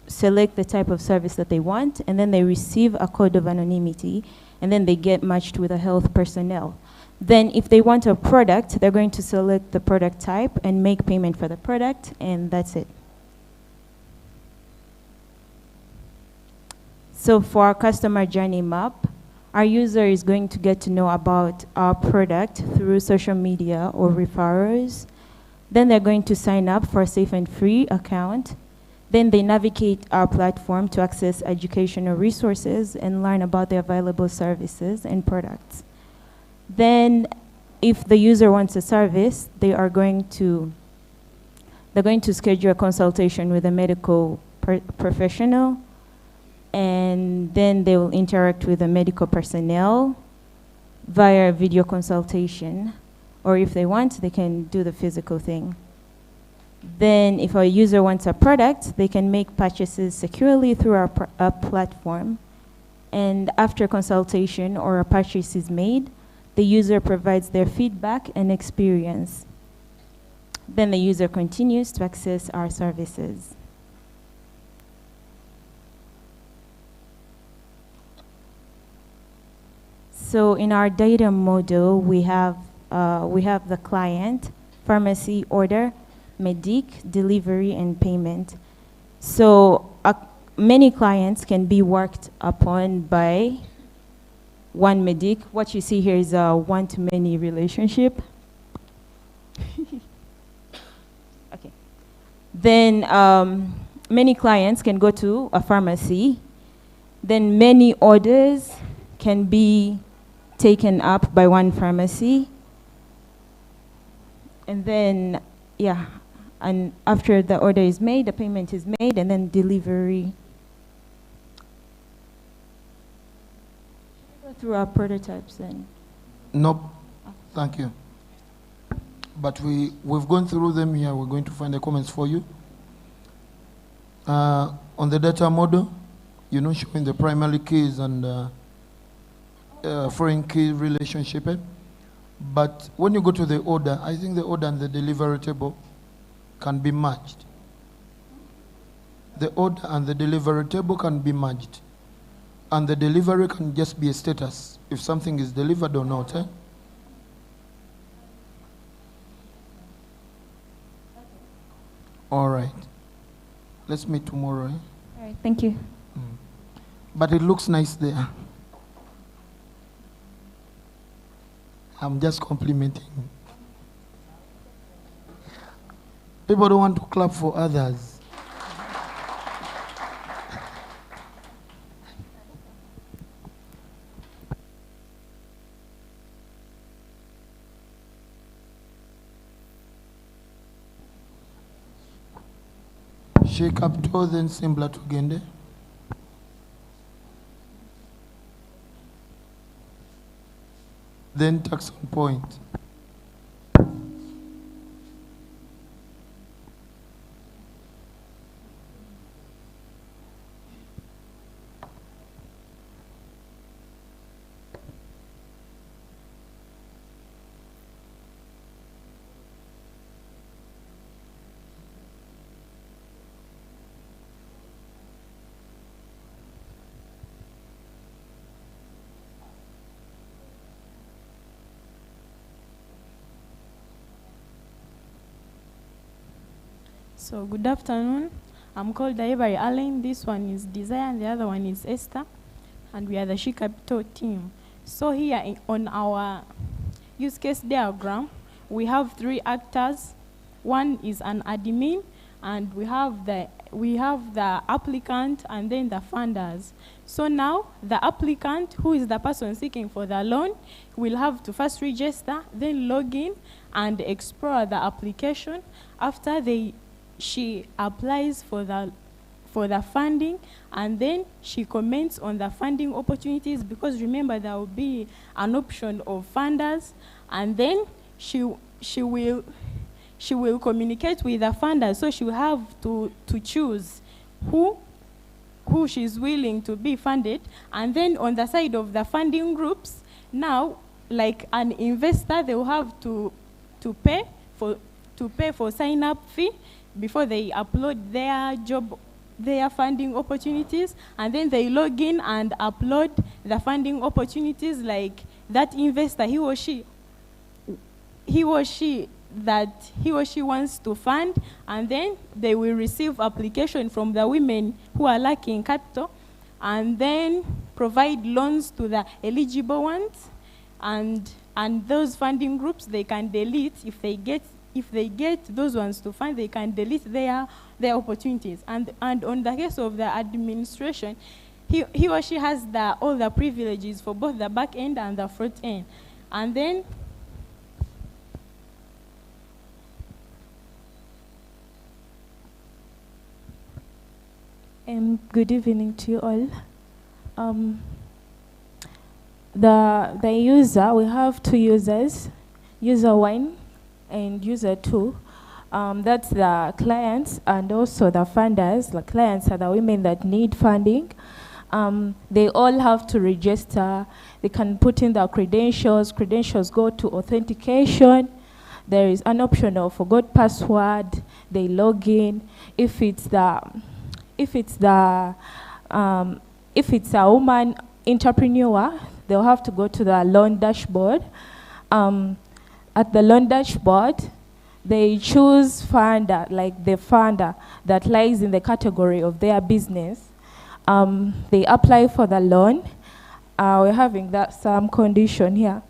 select the type of service that they want, and then they receive a code of anonymity, and then they get matched with a health personnel. Then if they want a product, they're going to select the product type and make payment for the product, and that's it. So for our customer journey map, our user is going to get to know about our product through social media or referrals. Then they're going to sign up for a Safe and Free account. Then they navigate our platform to access educational resources and learn about the available services and products. Then if the user wants a service, they're going to schedule a consultation with a medical professional, and then they will interact with the medical personnel via video consultation, or if they want, they can do the physical thing. Then if a user wants a product, they can make purchases securely through our platform, and after consultation or a purchase is made, the user provides their feedback and experience. Then the user continues to access our services. So in our data model, we have the client, pharmacy, order, medic, delivery, and payment. So many clients can be worked upon by one medic. What you see here is a one-to-many relationship. Okay. Then many clients can go to a pharmacy. Then many orders can be taken up by one pharmacy. And then, yeah, and after the order is made, the payment is made, and then delivery. Go through our prototypes then. Nope, thank you. But we've gone through them here. We're going to find the comments for you. On the data model, showing the primary keys and foreign key relationship. But when you go to the order, I think the order and the delivery table can be merged. The order and the delivery table can be merged. And the delivery can just be a status, if something is delivered or not. All right. Let's meet tomorrow. All right, thank you. But it looks nice there. I'm just complimenting. People don't want to clap for others. Shake up toe, then similar to Gende. Then tax on point. So good afternoon. I'm called Daivari Allen. This one is Desire and the other one is Esther. And we are the HiPipo team. So here on our use case diagram, we have 3 actors. One is an admin, and we have the applicant and then the funders. So now the applicant, who is the person seeking for the loan, will have to first register, then log in and explore the application. After she applies for the funding, and then she comments on the funding opportunities, because remember there will be an option of funders, and then she will communicate with the funders. So she will have to choose who she's willing to be funded. And then on the side of the funding groups, now like an investor, they will have to pay for sign-up fee before they upload their funding opportunities, and then they log in and upload the funding opportunities. Like that investor, he or she wants to fund, and then they will receive application from the women who are lacking capital, and then provide loans to the eligible ones, and those funding groups, they can delete if they get those ones to fund, they can delete their opportunities. And on the case of the administration, he or she has all the privileges for both the back end and the front end. And then good evening to you all. The user, we have 2 users, user 1 and user 2. That's the clients and also the funders. The clients are the women that need funding. They all have to register. They can put in their credentials. Credentials go to authentication. There is an option of forgot password. They log in. If it's a woman entrepreneur, they'll have to go to the loan dashboard. At the loan dashboard, they choose funder, like the funder that lies in the category of their business. They apply for the loan. We're having some condition here.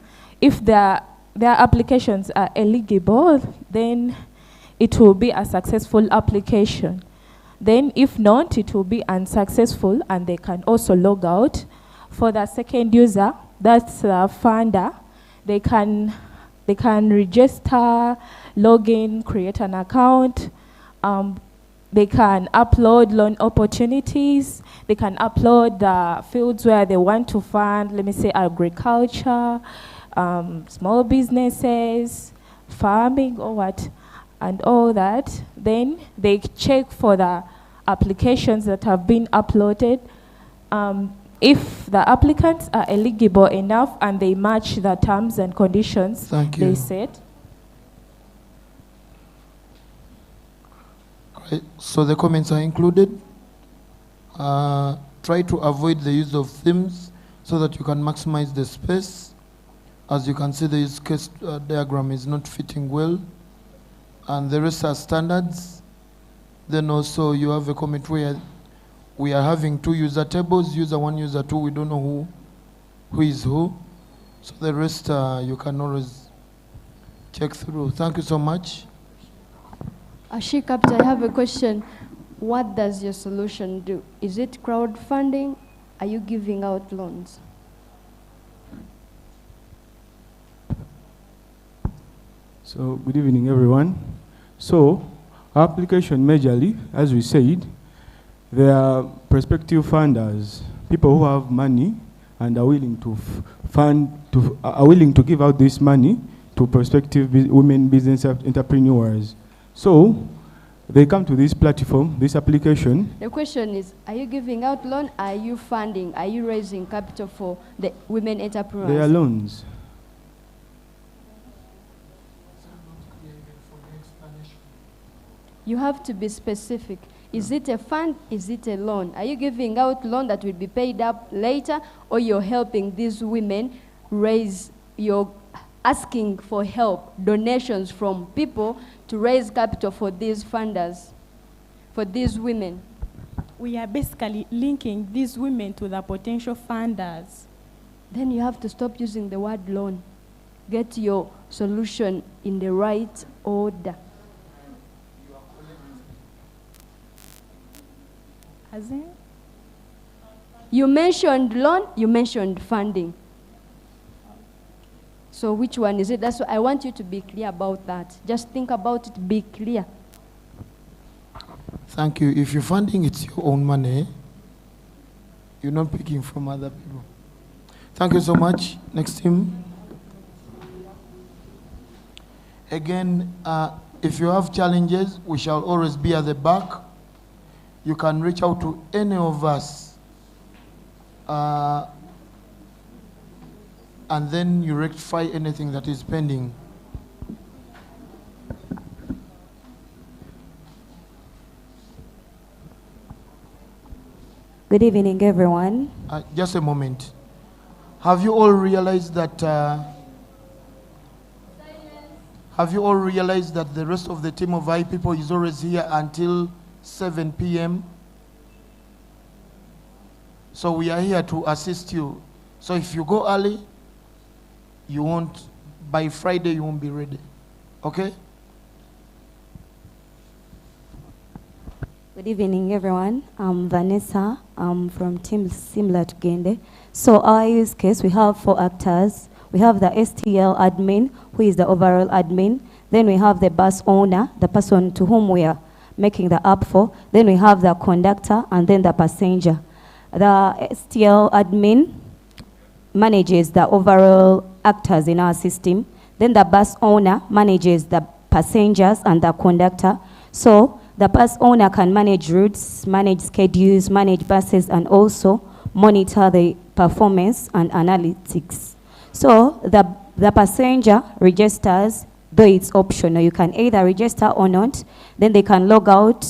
If their applications are eligible, then it will be a successful application. Then if not, it will be unsuccessful, and they can also log out. For the second user, that's the funder, they can register, log in, create an account. They can upload loan opportunities. They can upload the fields where they want to fund, let me say agriculture, small businesses, farming or what, and all that. Then they check for the applications that have been uploaded. If the applicants are eligible enough and they match the terms and conditions they set. Right. So the comments are included. Try to avoid the use of themes so that you can maximize the space. As you can see, the use case diagram is not fitting well. And the rest are standards. Then also you have a comment where we are having 2 user tables, user 1, user 2, we don't know who is who. So the rest you can always check through. Thank you so much. Captain, I have a question. What does your solution do? Is it crowdfunding? Are you giving out loans? So good evening, everyone. So our application majorly, as we said, they are prospective funders, people who have money and are willing to are willing to give out this money to prospective women business entrepreneurs. So they come to this platform, this application. The question is, are you giving out loan? Are you funding? Are you raising capital for the women entrepreneurs? They are loans. You have to be specific. Is it a fund? Is it a loan? Are you giving out loan that will be paid up later, or you're helping these women raise asking for help, donations from people to raise capital for these funders, for these women. We are basically linking these women to the potential funders. Then you have to stop using the word loan. Get your solution in the right order. As in? You mentioned loan, you mentioned funding. So which one is it? That's why I want you to be clear about that. Just think about it, be clear. Thank you. If you're funding, it's your own money. You're not picking from other people. Thank you so much. Next team. Again, if you have challenges, we shall always be at the back. You can reach out to any of us. And then you rectify anything that is pending. Good evening, everyone. Just a moment. Have you all realized that the rest of the team of HiPipo is always here until 7 p.m.? So we are here to assist you. So if you go early, by Friday you won't be ready. Okay? Good evening, everyone. I'm Vanessa. I'm from team similar to Gende. So our use case, we have 4 actors. We have the STL admin, who is the overall admin. Then we have the bus owner, the person to whom we are making the app for. Then we have the conductor, and then the passenger. The STL admin manages the overall actors in our system. Then the bus owner manages the passengers and the conductor. So the bus owner can manage routes, manage schedules, manage buses, and also monitor the performance and analytics. So the passenger registers, though it's optional. You can either register or not. Then they can log out.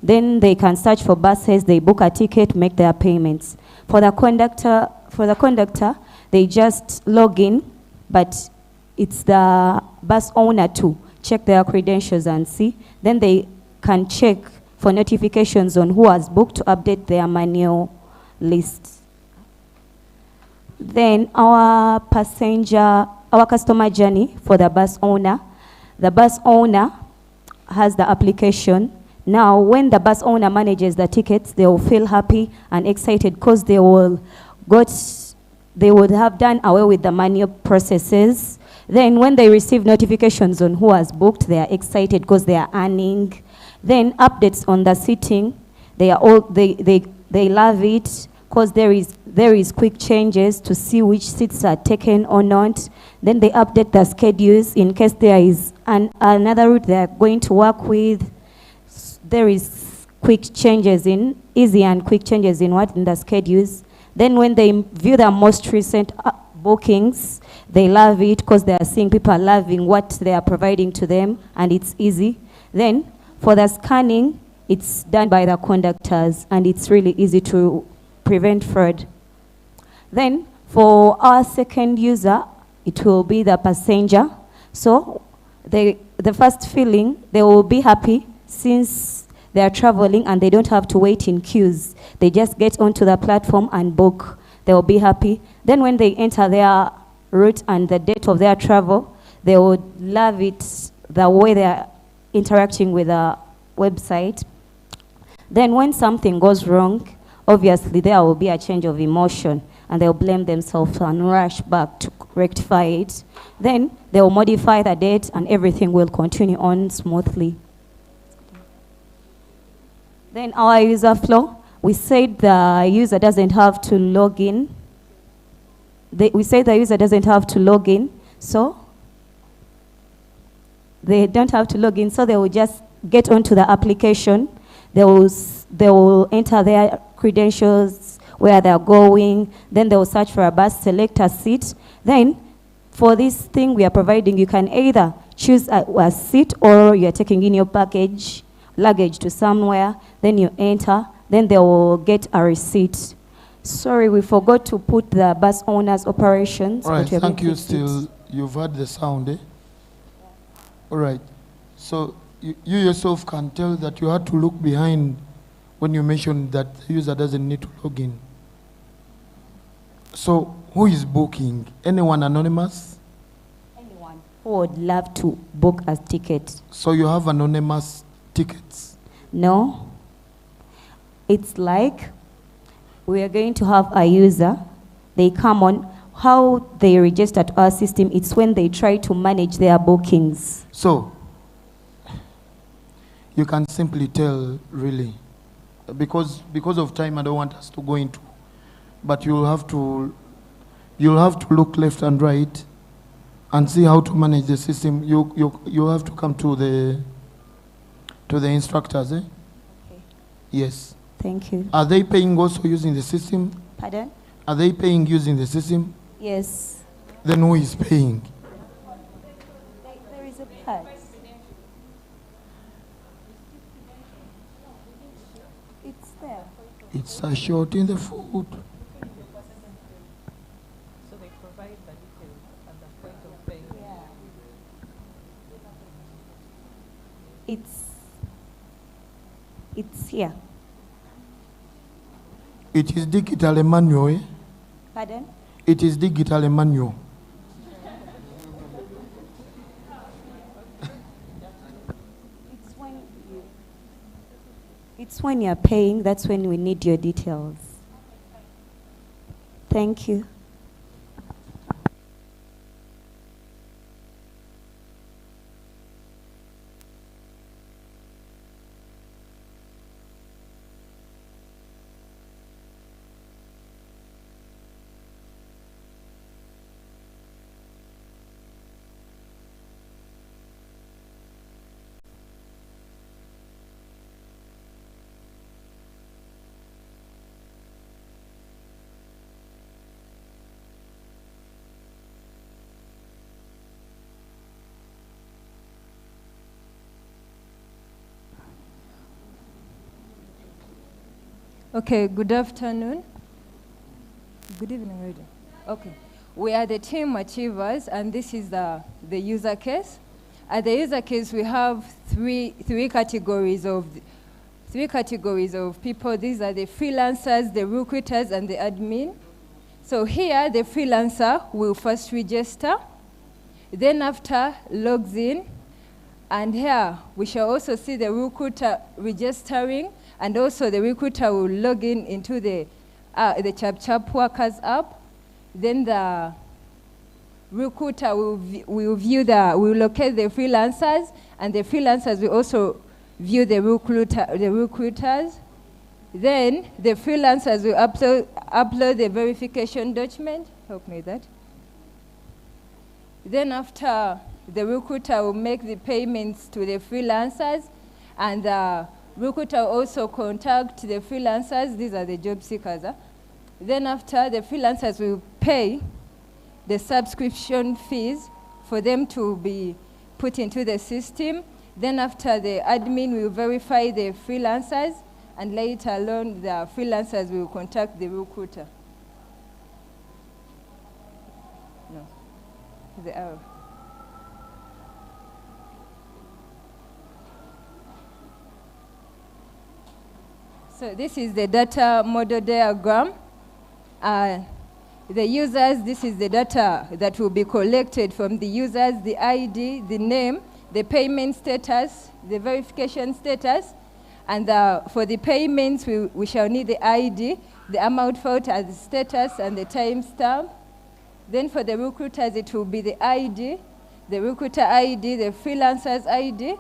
Then they can search for buses. They book a ticket, make their payments. For the conductor, they just log in, but it's the bus owner to check their credentials and see. Then they can check for notifications on who has booked to update their manual list. Then our customer journey for the bus owner. The bus owner has the application. Now, when the bus owner manages the tickets, they will feel happy and excited because they would have done away with the manual processes. Then when they receive notifications on who has booked, they are excited because they are earning. Then updates on the seating, they love it because there is quick changes to see which seats are taken or not. Then they update the schedules in case there is another route they are going to work with. There is easy and quick changes in the schedules. Then when they view the most recent bookings, they love it because they are seeing people are loving what they are providing to them, and it's easy. Then for the scanning, it's done by the conductors, and it's really easy to prevent fraud. Then for our second user, it will be the passenger. So the first feeling, they will be happy since they are traveling and they don't have to wait in queues. They just get onto the platform and book. They will be happy. Then when they enter their route and the date of their travel, they would love it, the way they are interacting with the website. Then when something goes wrong, obviously there will be a change of emotion and they'll blame themselves and rush back to rectify it. Then they will modify the date and everything will continue on smoothly. Then our user flow, we said the user doesn't have to log in. We say the user doesn't have to log in, so they don't have to log in, so they will just get onto the application. They will enter their credentials, where they're going, then they will search for a bus, select a seat. Then for this thing we are providing, you can either choose a seat or you're taking in your luggage to somewhere, then you enter, then they will get a receipt. Sorry, we forgot to put the bus owner's operations. All right, thank you. Still, you've heard the sound, eh? All right. So you yourself can tell that you had to look behind when you mentioned that the user doesn't need to log in. So who is booking? Anyone anonymous? Anyone who would love to book a ticket. So you have anonymous tickets? No. It's like we are going to have a user. They come on. How they register to our system, it's when they try to manage their bookings. So you can simply tell, really, because of time I don't want us to go into, but you'll have to look left and right and see how to manage the system. You'll have to come to the instructors, eh? Okay. Yes. Thank you. Are they paying also using the system? Pardon? Are they paying using the system? Yes. Then who is paying? There is a part. It's there. It's a short in the food. So they provide the details at the point of paying. Yeah. It's here. It is digital manual, eh? Pardon? It is digital manual. It's when you're paying, that's when we need your details. Thank you. Okay, good afternoon. Good evening already. Okay. We are the team achievers, and this is the user case. At the user case, we have three categories of people. These are the freelancers, the recruiters, and the admin. So here, the freelancer will first register, then after logs in, and here we shall also see the recruiter registering, and also the recruiter will log in into the ChapChap Workers app. Then the recruiter will locate the freelancers, and the freelancers will also view the recruiters. Then the freelancers will upload the verification document. Help me with that. Then after, the recruiter will make the payments to the freelancers, and the recruiter will also contact the freelancers. These are the job seekers. Then after, the freelancers will pay the subscription fees for them to be put into the system. Then after, the admin will verify the freelancers, and later on, the freelancers will contact the recruiter. No. The arrow. So this is the data model diagram. The users, this is the data that will be collected from the users, the ID, the name, the payment status, the verification status. And for the payments, we shall need the ID, the amount filed as the status, and the timestamp. Then for the recruiters, it will be the ID, the recruiter ID, the freelancer's ID,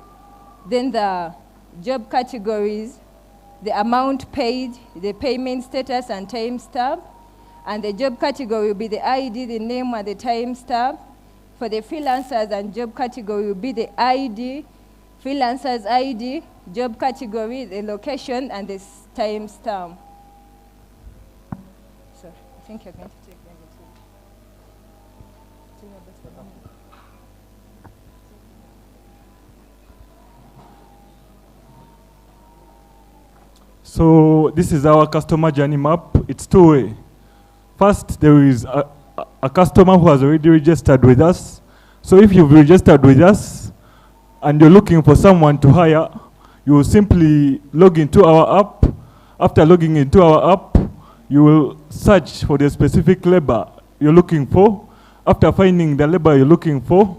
then the job categories, the amount paid, the payment status and timestamp. And the job category will be the ID, the name, and the timestamp. For the freelancers and job category will be the ID, freelancer's ID, job category, the location, and the timestamp. So I think you're going to take them So this is our customer journey map. It's two-way. First, there is a customer who has already registered with us, So if you've registered with us and you're looking for someone to hire, you will simply log into our app. After logging into our app, you will search for the specific labor you're looking for. After finding the labor you're looking for,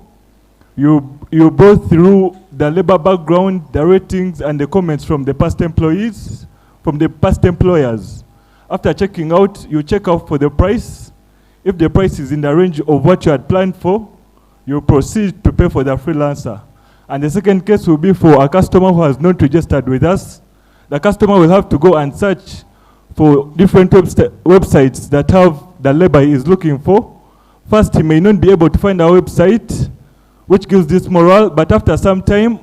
you go through the labor background, the ratings, and the comments from the past employees, from the past employers. After checking out, you check out for the price. If the price is in the range of what you had planned for, you proceed to pay for the freelancer. And the second case will be for a customer who has not registered with us. The customer will have to go and search for different websites that have the labor he is looking for. First, he may not be able to find our website, which gives this morale, but after some time,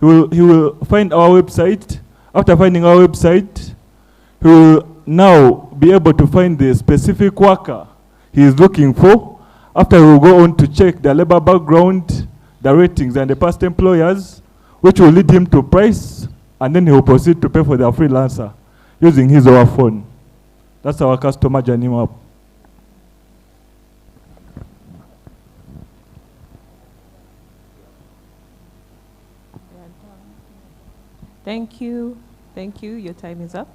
he will find our website. After finding our website, he will now be able to find the specific worker he is looking for. After, he will go on to check the labor background, the ratings, and the past employers, which will lead him to price, and then he will proceed to pay for the freelancer using his or her phone. That's our customer journey map. Thank you. Thank you. Your time is up.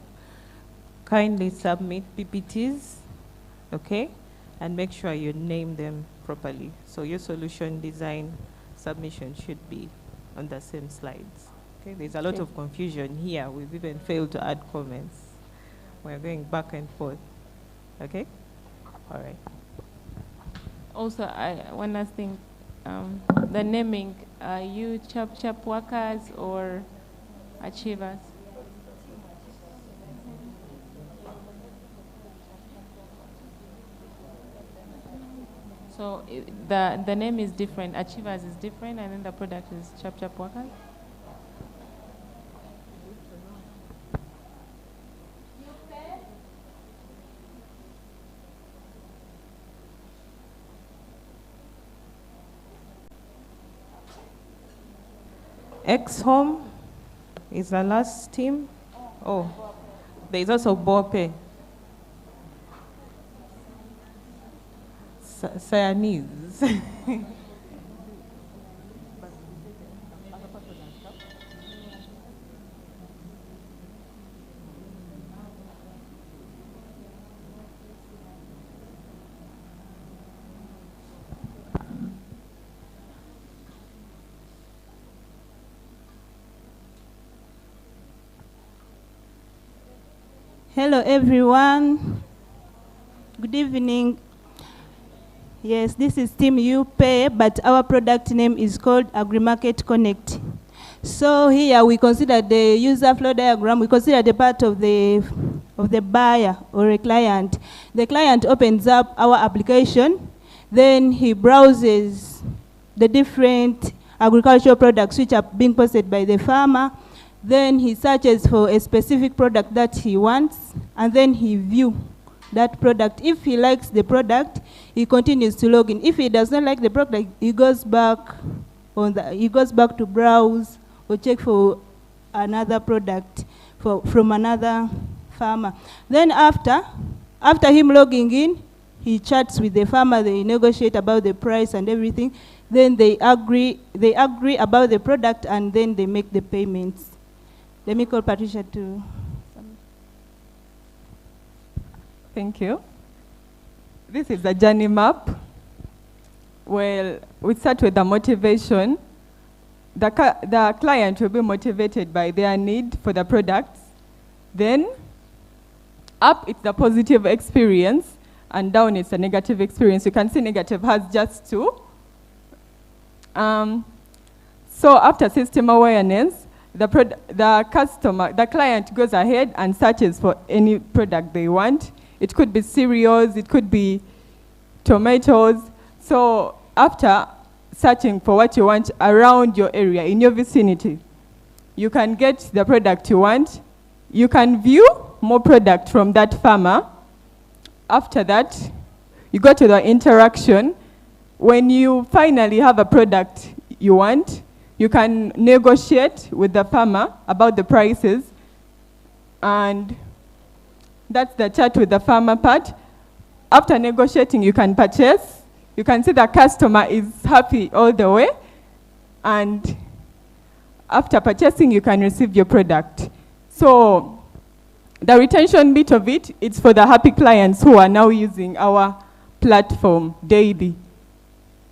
Kindly submit PPTs, okay? And make sure you name them properly. So your solution design submission should be on the same slides. Okay, there's a lot of confusion here. We've even failed to add comments. We're going back and forth. Okay? All right. Also, one last thing. The naming, are you chap workers or achievers? So the name is different. Achievers is different, and then the product is chap workers. X-Home is the last team. Oh, there's also Bope. Siamese. Hello everyone. Good evening. Yes, this is Team UPay, but our product name is called AgriMarket Connect. So here we consider the user flow diagram. We consider the part of the buyer or a client. The client opens up our application, then he browses the different agricultural products which are being posted by the farmer. Then he searches for a specific product that he wants, and then he views that product. If he likes the product, he continues to log in. If he does not like the product, he goes back to browse or check for another product from another farmer. Then after him logging in, he chats with the farmer, they negotiate about the price and everything. Then they agree about the product, and then they make the payments. Let me call Patricia to... Thank you. This is a journey map. Well, we start with the motivation. The client will be motivated by their need for the products. Then, up it's the positive experience, and down it's a negative experience. You can see negative has just two. So after system awareness, the client goes ahead and searches for any product they want. It could be cereals, it could be tomatoes. So after searching for what you want around your area, in your vicinity, you can get the product you want. You can view more product from that farmer. After that, you go to the interaction. When you finally have a product you want, you can negotiate with the farmer about the prices, and that's the chat with the farmer part. After negotiating, you can purchase. you can see the customer is happy all the way. And after purchasing, you can receive your product. So the retention bit of it, it's for the happy clients who are now using our platform daily.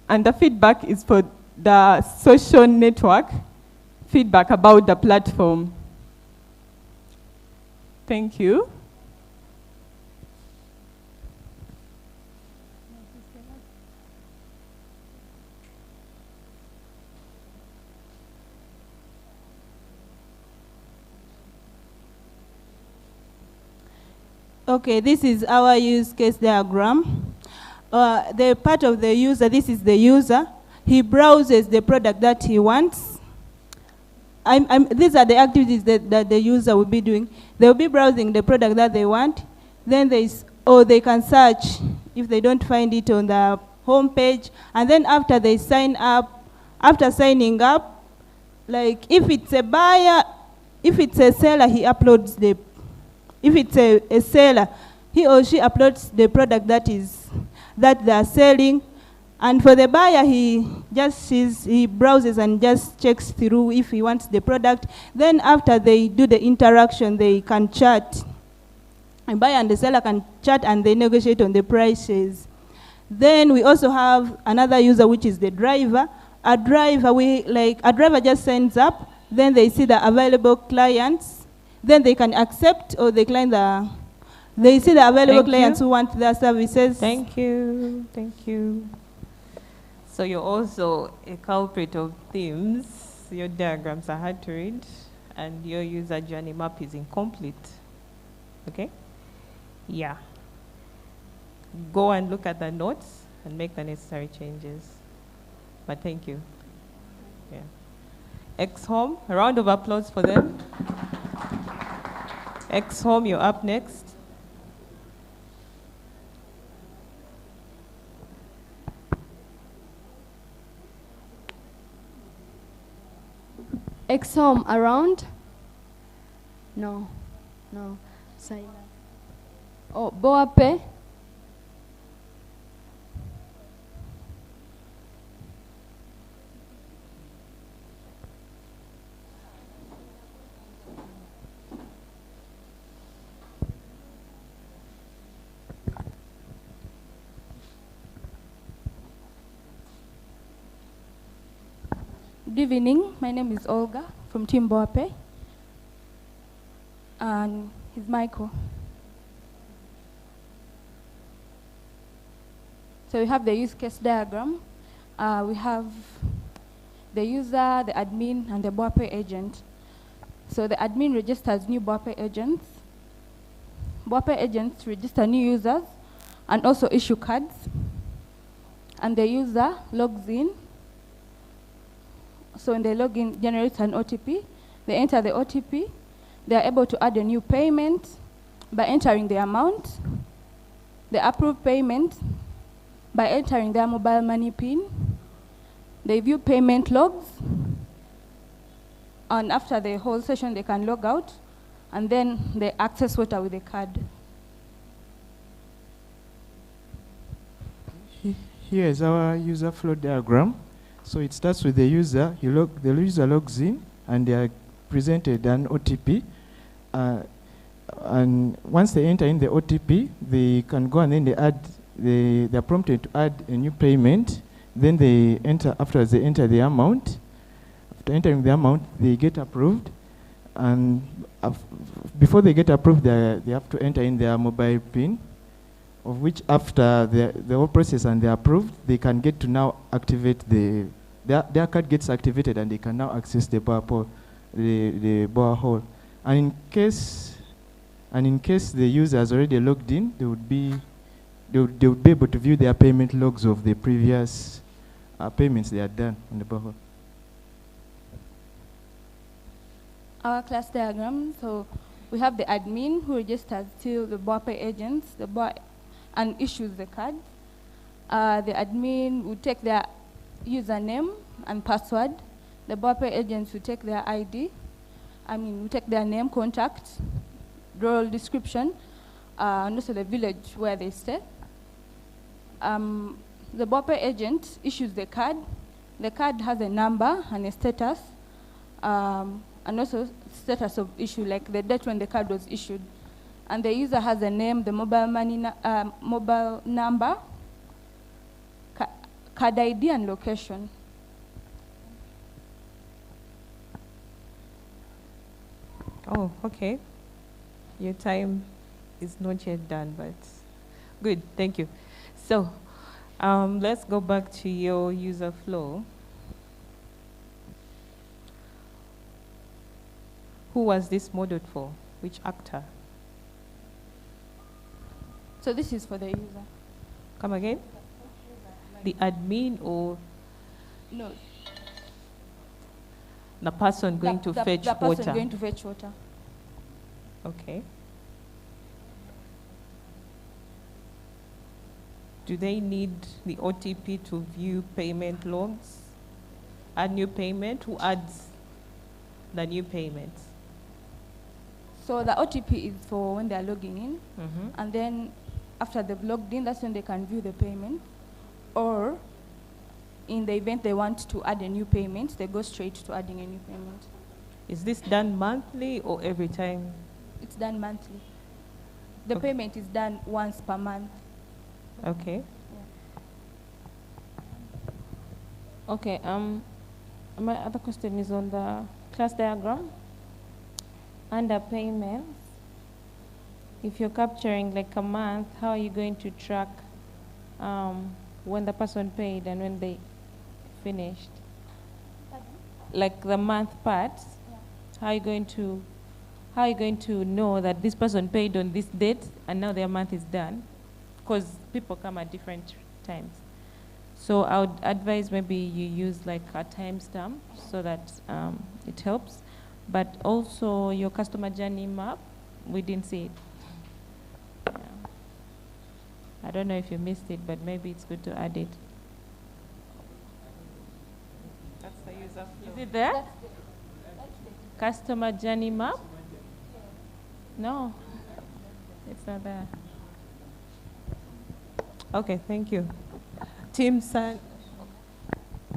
And the feedback is for the social network feedback about the platform. Thank you. Okay, this is our use case diagram. The part of the user, this is the user. He browses the product that he wants. These are the activities that the user will be doing. They will be browsing the product that they want. Then they can search if they don't find it on the home page. And then after they sign up, after signing up, like if it's a buyer, if it's a seller, he uploads the, if it's a seller, he or she uploads the product that they are selling. And for the buyer, he browses and just checks through if he wants the product. Then after they do the interaction, they can chat. The buyer and the seller can chat and they negotiate on the prices. Then we also have another user, which is the driver. A driver just signs up. Then they see the available clients. Then they can accept or decline they see the available clients who want their services. Thank you. Thank you. So you're also a culprit of themes. Your diagrams are hard to read, and your user journey map is incomplete. Okay? Yeah. Go and look at the notes and make the necessary changes. But thank you. Yeah. X-Home, a round of applause for them. X-Home, you're up next. X-Home around? No. Sign up. Oh, Boape? Good evening. My name is Olga from Team Boape. And he's Michael. So we have the use case diagram. We have the user, the admin, and the Boape agent. So the admin registers new Boape agents. Boape agents register new users and also issue cards. And the user logs in. So when they log in, generates an OTP. They enter the OTP. They are able to add a new payment by entering the amount, the approved payment by entering their mobile money PIN. They view payment logs. And after the whole session, they can log out. And then they access water with a card. Here is our user flow diagram. So it starts with the user. The user logs in, and they are presented an OTP. And once they enter in the OTP, they can go and then they are prompted to add a new payment. Then they enter, after they enter the amount. After entering the amount, they get approved. And before they get approved, they have to enter in their mobile PIN, of which after the whole process and they're approved, they can get to now activate their card gets activated and they can now access the borehole. And in case the user has already logged in, they would be able to view their payment logs of the previous payments they had done on the borehole. Our class diagram, so we have the admin who registers to the Boape agents, and issues the card. The admin will take their username and password. The Boape agents will take their ID. We take their name, contact, role description, and also the village where they stay. The the BOPE agent issues the card. The card has a number and a status, and also status of issue, like the date when the card was issued. And the user has a name, the mobile mobile number, card ID, and location. Oh, okay. Your time is not yet done, but good, thank you. So let's go back to your user flow. Who was this modeled for? Which actor? So this is for the user. Come again? The admin or No. the person going to fetch the water? person going to fetch water. Okay. Do they need the OTP to view payment logs? Add new payment? Who adds the new payments? So the OTP is for when they are logging in, Mhm. and then after they've logged in, that's when they can view the payment. Or in the event they want to add a new payment, they go straight to adding a new payment. Is this done monthly or every time? It's done monthly. The Okay. payment is done once per month. Okay. Okay, my other question is on the class diagram. Under payments, if you're capturing like a month, how are you going to track when the person paid and when they finished? Like the month part, how are you going to know that this person paid on this date and now their month is done? Because people come at different times. So I would advise maybe you use like a timestamp so that it helps. But also your customer journey map, we didn't see it. Yeah. I don't know if you missed it, but maybe it's good to add it. That's the user flow. Is it there? Customer journey map? No, it's not there. Okay, thank you. Team San.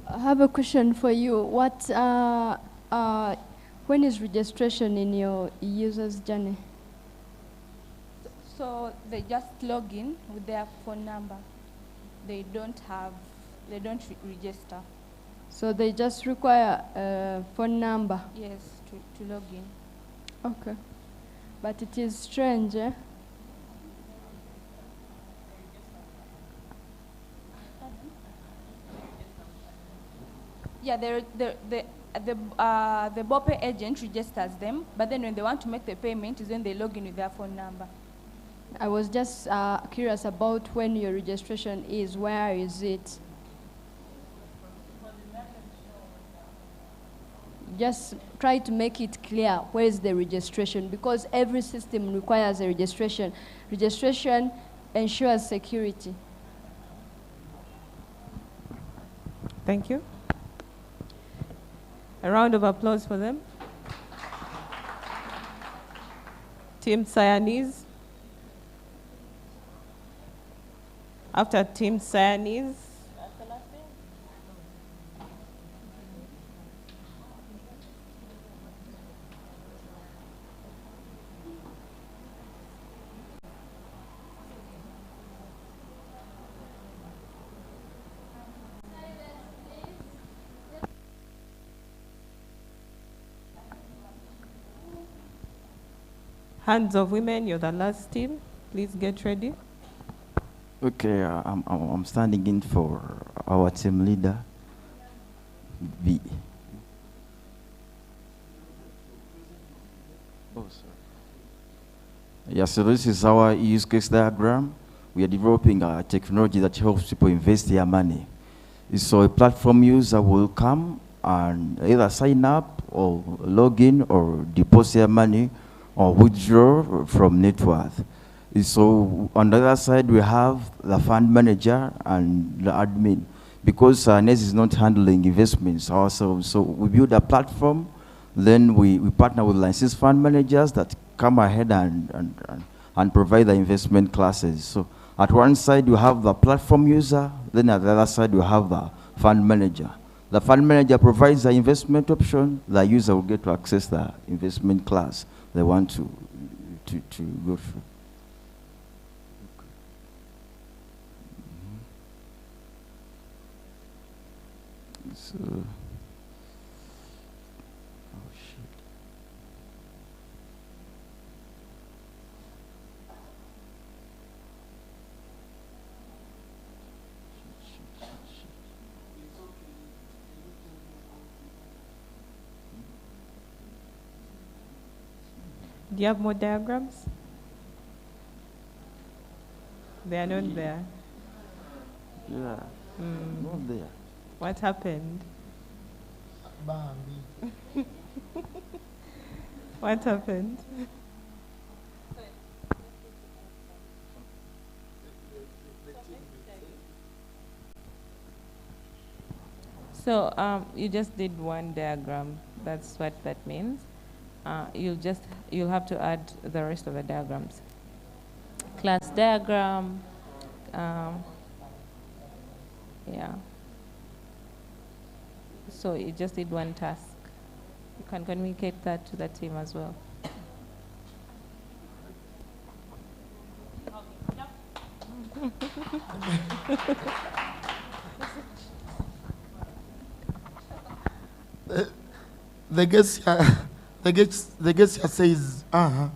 I have a question for you. When is registration in your user's journey? So they just log in with their phone number. They don't register. So they just require a phone number? Yes, to log in. Okay. But it is strange, eh? Yeah, the BOPE agent registers them, but then when they want to make the payment is when they log in with their phone number. I was just curious about when your registration is. Where is it? Just try to make it clear where is the registration, because every system requires a registration. Registration ensures security. Thank you. A round of applause for them. Team Siamese. After Team Siamese. Hands of Women, you're the last team. Please get ready. Okay, I'm standing in for our team leader, B. Oh, sorry. Yeah, so this is our use case diagram. We are developing a technology that helps people invest their money. So a platform user will come and either sign up or log in or deposit their money or withdraw from net worth. So on the other side, we have the fund manager and the admin. Because NES is not handling investments ourselves, so we build a platform, then we partner with licensed fund managers that come ahead and provide the investment classes. So At one side, you have the platform user, then at the other side, you have the fund manager. The fund manager provides the investment option. The user will get to access the investment class they want to go through. So, oh shit. Do you have more diagrams? They are not there. Yeah, not there. What happened? What happened? So you just did one diagram. That's what that means. You'll have to add the rest of the diagrams. Class diagram. Yeah. So you just did one task. You can communicate that to the team as well. The guest here says, Eh?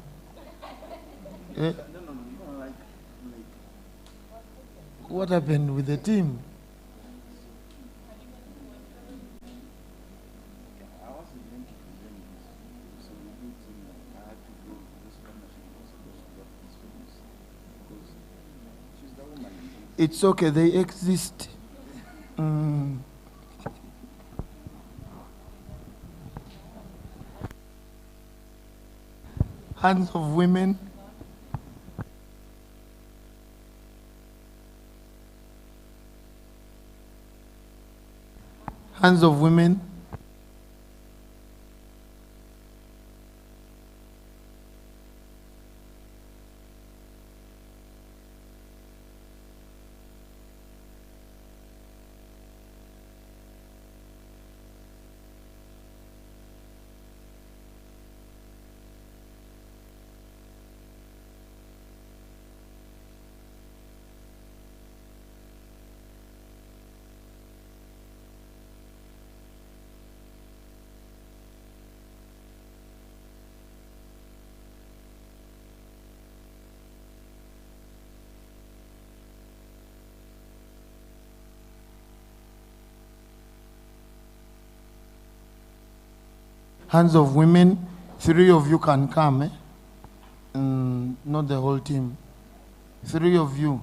What happened with the team? It's okay, they exist. Hands of women. Hands of women. Hands of women, 3 of you can come, not the whole team. 3 of you.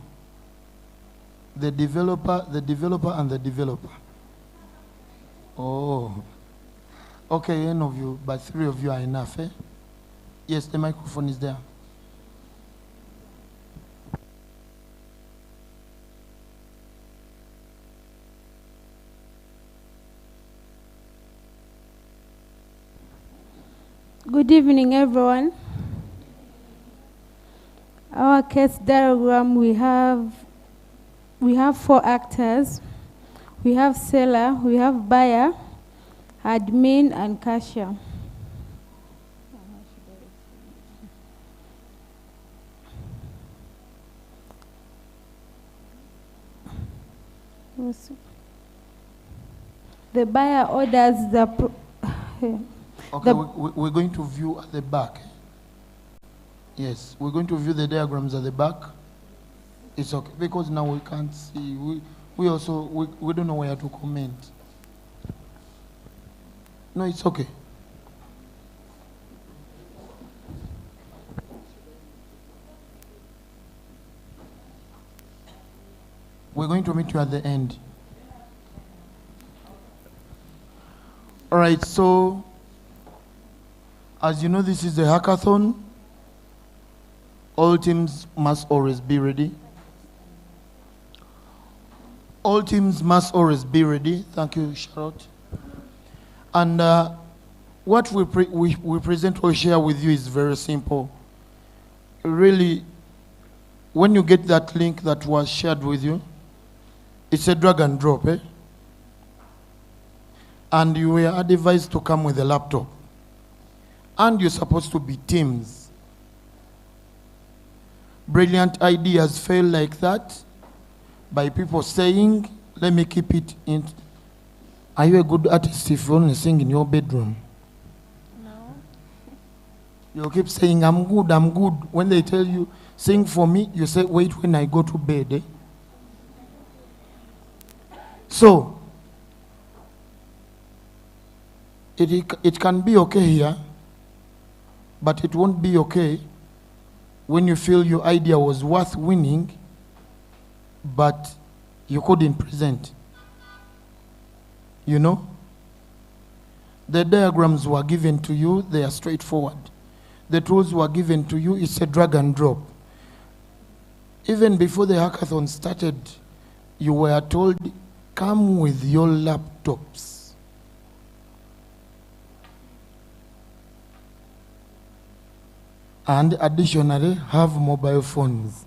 The developer, and the developer. Oh. Okay, any of you, but 3 of you are enough, eh? Yes, the microphone is there. Good evening, everyone. Our case diagram, we have 4 actors. We have seller, we have buyer, admin, and cashier. The buyer orders the Okay, we're going to view at the back. Yes, we're going to view the diagrams at the back. It's okay, because now we can't see. We don't know where to comment. No, it's okay. We're going to meet you at the end. All right, so as you know, this is a hackathon. All teams must always be ready. All teams must always be ready. Thank you, Charlotte. And what we present or share with you is very simple. Really, when you get that link that was shared with you, it's a drag and drop, eh? And you were advised to come with a laptop. And you're supposed to be teams. Brilliant ideas fail like that by people saying, let me keep it in. Are you a good artist if you only sing in your bedroom? No. You keep saying, I'm good, I'm good. When they tell you, sing for me, you say, wait when I go to bed. Eh? So, it can be okay here, but it won't be okay when you feel your idea was worth winning, but you couldn't present. You know? The diagrams were given to you, they are straightforward. The tools were given to you, it's a drag and drop. Even before the hackathon started, you were told, come with your laptops. And additionally, have mobile phones.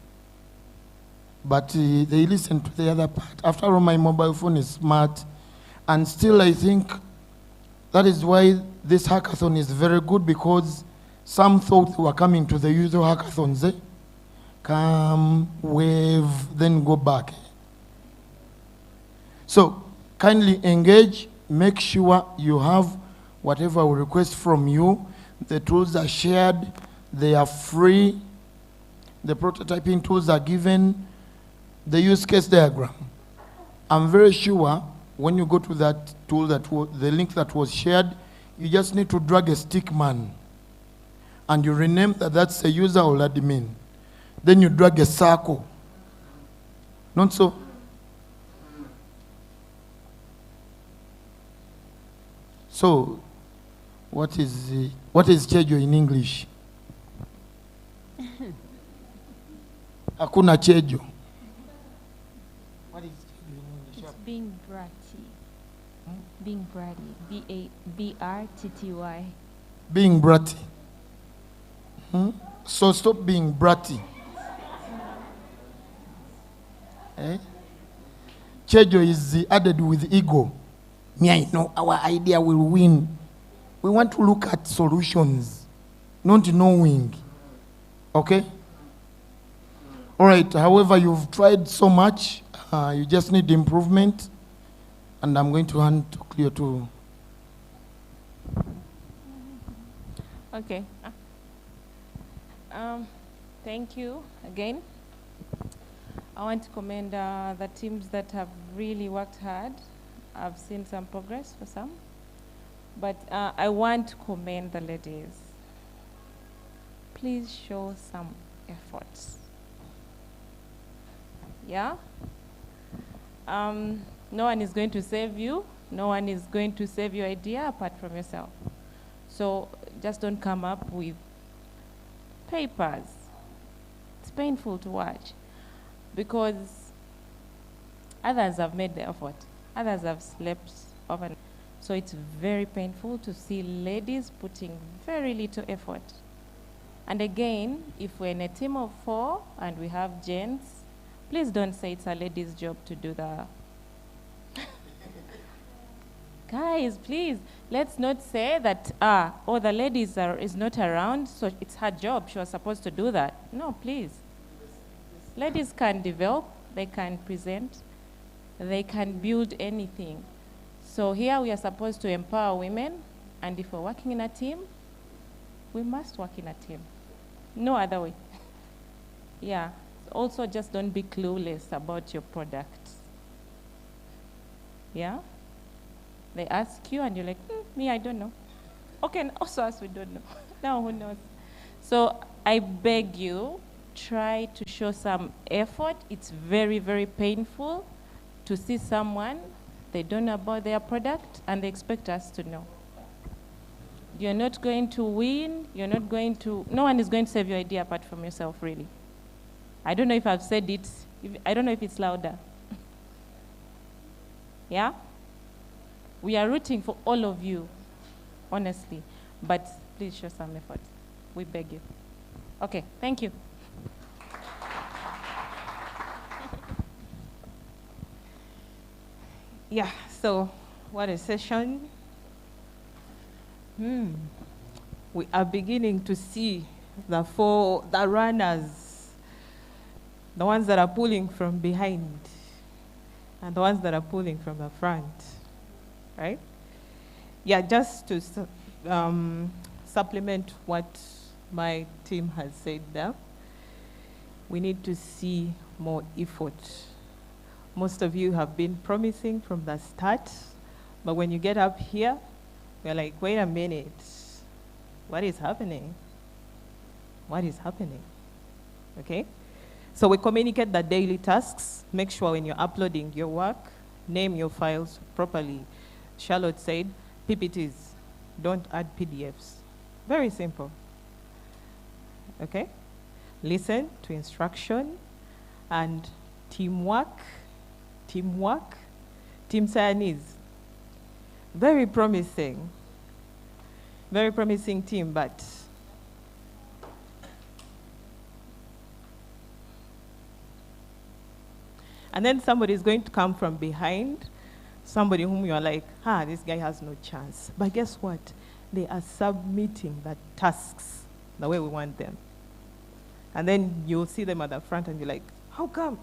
But they listen to the other part. After all, my mobile phone is smart. And still, I think that is why this hackathon is very good, because some thought they were coming to the usual hackathons. Eh? Come, wave, then go back. So, kindly engage. Make sure you have whatever we request from you. The tools are shared. They are free. The prototyping tools are given. The use case diagram. I'm very sure when you go to that tool, the link that was shared, you just need to drag a stick man. And you rename that's a user or admin. Then you drag a circle. Not so? So, what is chejo in English? Hakuna chejo. What is chejo in English? It's being bratty. Being bratty. B-R-T-T-Y. Being bratty. So stop being bratty. Eh? Chejo is added with ego. Me, I know our idea will win. We want to look at solutions, not knowing. Okay? All right, however, you've tried so much, you just need improvement. And I'm going to hand to Cleo to. Okay. Thank you again. I want to commend the teams that have really worked hard. I've seen some progress for some. But I want to commend the ladies. Please show some effort. Yeah? No one is going to save you. No one is going to save your idea apart from yourself. So just don't come up with papers. It's painful to watch because others have made the effort. Others have slept overnight. So it's very painful to see ladies putting very little effort. And again, if we're in a team of 4 and we have gents, please don't say it's a lady's job to do the... Guys, please, let's not say that, the lady is not around, so it's her job, she was supposed to do that. No, please. Ladies can develop, they can present, they can build anything. So here we are supposed to empower women, and if we're working in a team, we must work in a team. No other way. Yeah. Also, just don't be clueless about your product. Yeah? They ask you, and you're like, me, I don't know. Okay, and also us, we don't know. Now, who knows? So I beg you, try to show some effort. It's very, very painful to see someone, they don't know about their product, and they expect us to know. You're not going to win. You're not going to, no one is going to save your idea apart from yourself, really. I don't know if I've said it. I don't know if it's louder. Yeah? We are rooting for all of you, honestly. But please show some effort. We beg you. Okay, thank you. Yeah, so what a session. We are beginning to see the runners, the ones that are pulling from behind, and the ones that are pulling from the front, right? Yeah, just to supplement what my team has said there, we need to see more effort. Most of you have been promising from the start, but when you get up here, we're like, wait a minute, what is happening? What is happening? Okay? So we communicate the daily tasks. Make sure when you're uploading your work, name your files properly. Charlotte said, PPTs, don't add PDFs. Very simple. Okay? Listen to instruction and teamwork. Teamwork. Team Chinese. Very promising. Very promising team, but and then somebody is going to come from behind, somebody whom you're like, this guy has no chance. But guess what? They are submitting the tasks the way we want them. And then you'll see them at the front and you're like, how come?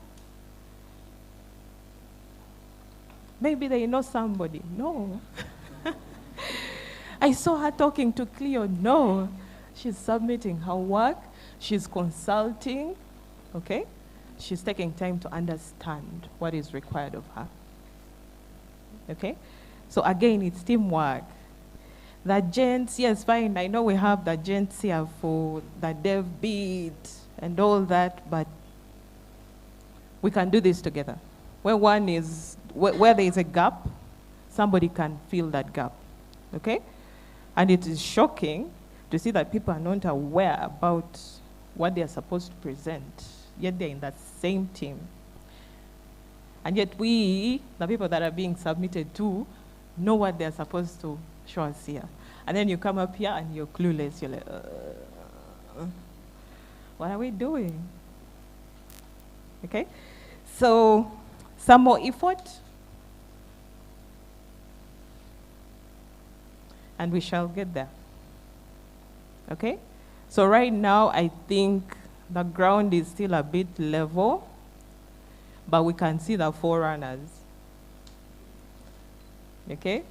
Maybe they know somebody. No. I saw her talking to Cleo. No. She's submitting her work. She's consulting. Okay? She's taking time to understand what is required of her. Okay? So again, it's teamwork. The gents, yes, fine. I know we have the gents here for the dev beat and all that, but we can do this together. Where there is a gap, somebody can fill that gap. Okay? And it is shocking to see that people are not aware about what they are supposed to present, yet they're in that same team. And yet we, the people that are being submitted to, know what they're supposed to show us here. And then you come up here and you're clueless. You're like, what are we doing? Okay? So, some more effort. And we shall get there. Okay? So right now, I think the ground is still a bit level, but we can see the forerunners. Okay?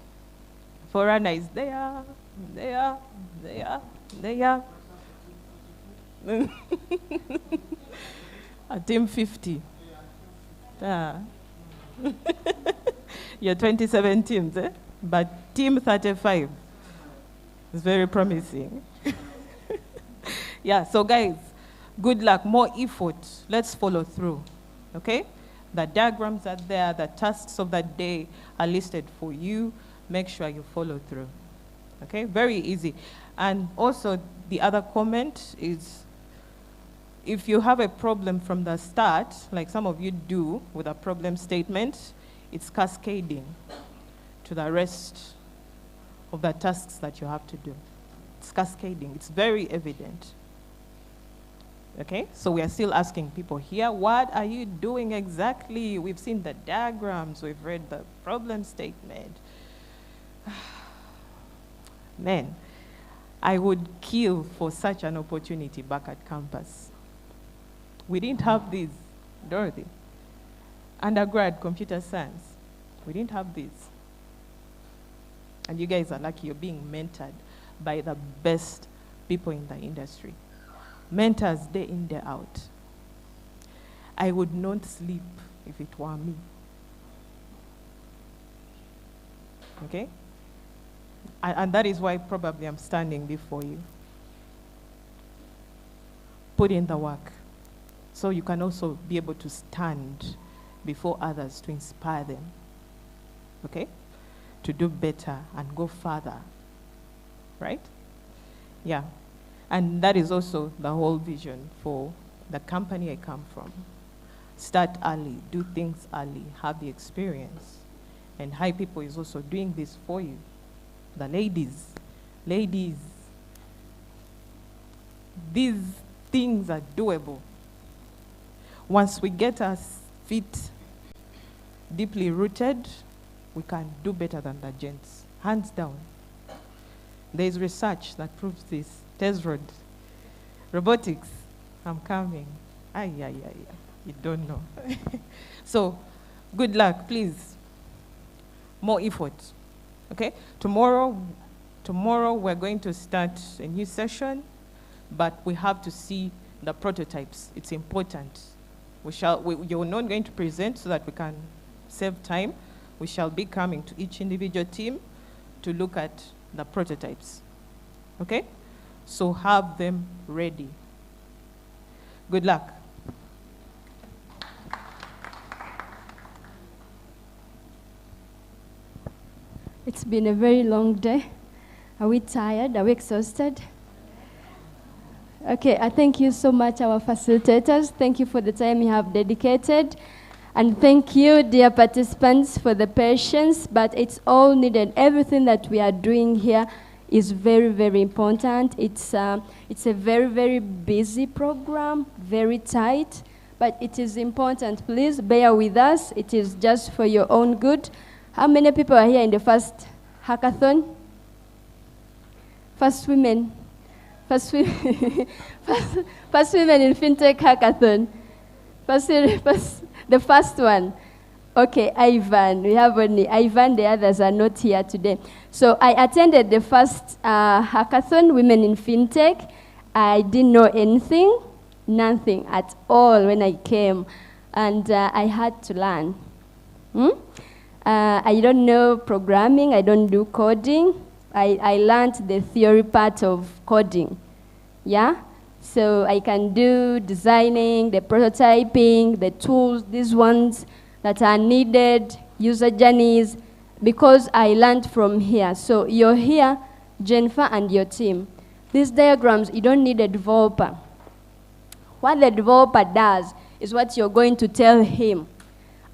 Forerunner is there, there, there, there. A team 50. You're 27 teams, eh? But team 35 is very promising. Yeah, so guys, good luck, more effort. Let's follow through, okay? The diagrams are there, the tasks of that day are listed for you. Make sure you follow through, okay? Very easy. And also, the other comment is, if you have a problem from the start, like some of you do with a problem statement, it's cascading to the rest of the tasks that you have to do. It's cascading. It's very evident. Okay? So we are still asking people here, what are you doing exactly? We've seen the diagrams. We've read the problem statement. Man, I would kill for such an opportunity back at campus. We didn't have these, Dorothy. Undergrad computer science. We didn't have these. And you guys are lucky you're being mentored by the best people in the industry. Mentors day in, day out. I would not sleep if it were me. Okay? And that is why probably I'm standing before you. Put in the work so you can also be able to stand before others to inspire them. Okay? To do better and go further. Right? Yeah. And that is also the whole vision for the company I come from. Start early, do things early, have the experience. And HiPipo is also doing this for you. The ladies, these things are doable. Once we get our feet deeply rooted, we can do better than the gents, hands down. There is research that proves this. TESROD, robotics, I'm coming. You don't know. So, good luck, please. More effort, okay? Tomorrow we're going to start a new session, but we have to see the prototypes. It's important. You're not going to present so that we can save time. We shall be coming to each individual team to look at the prototypes, okay? So have them ready. Good luck. It's been a very long day. Are we tired? Are we exhausted? Okay, I thank you so much, our facilitators. Thank you for the time you have dedicated. And thank you, dear participants, for the patience, but it's all needed. Everything that we are doing here is very, very important. It's a very, very busy program, very tight, but it is important. Please bear with us. It is just for your own good. How many people are here in the first hackathon? First women. First women in FinTech hackathon. The first one. Okay, Ivan. We have only Ivan. The others are not here today. So I attended the first hackathon, Women in FinTech. I didn't know anything, nothing at all when I came. And I had to learn. I don't know programming. I don't do coding. I learned the theory part of coding. Yeah? So I can do designing, the prototyping, the tools, these ones that are needed, user journeys, because I learned from here. So you're here, Jennifer and your team. These diagrams, you don't need a developer. What the developer does is what you're going to tell him.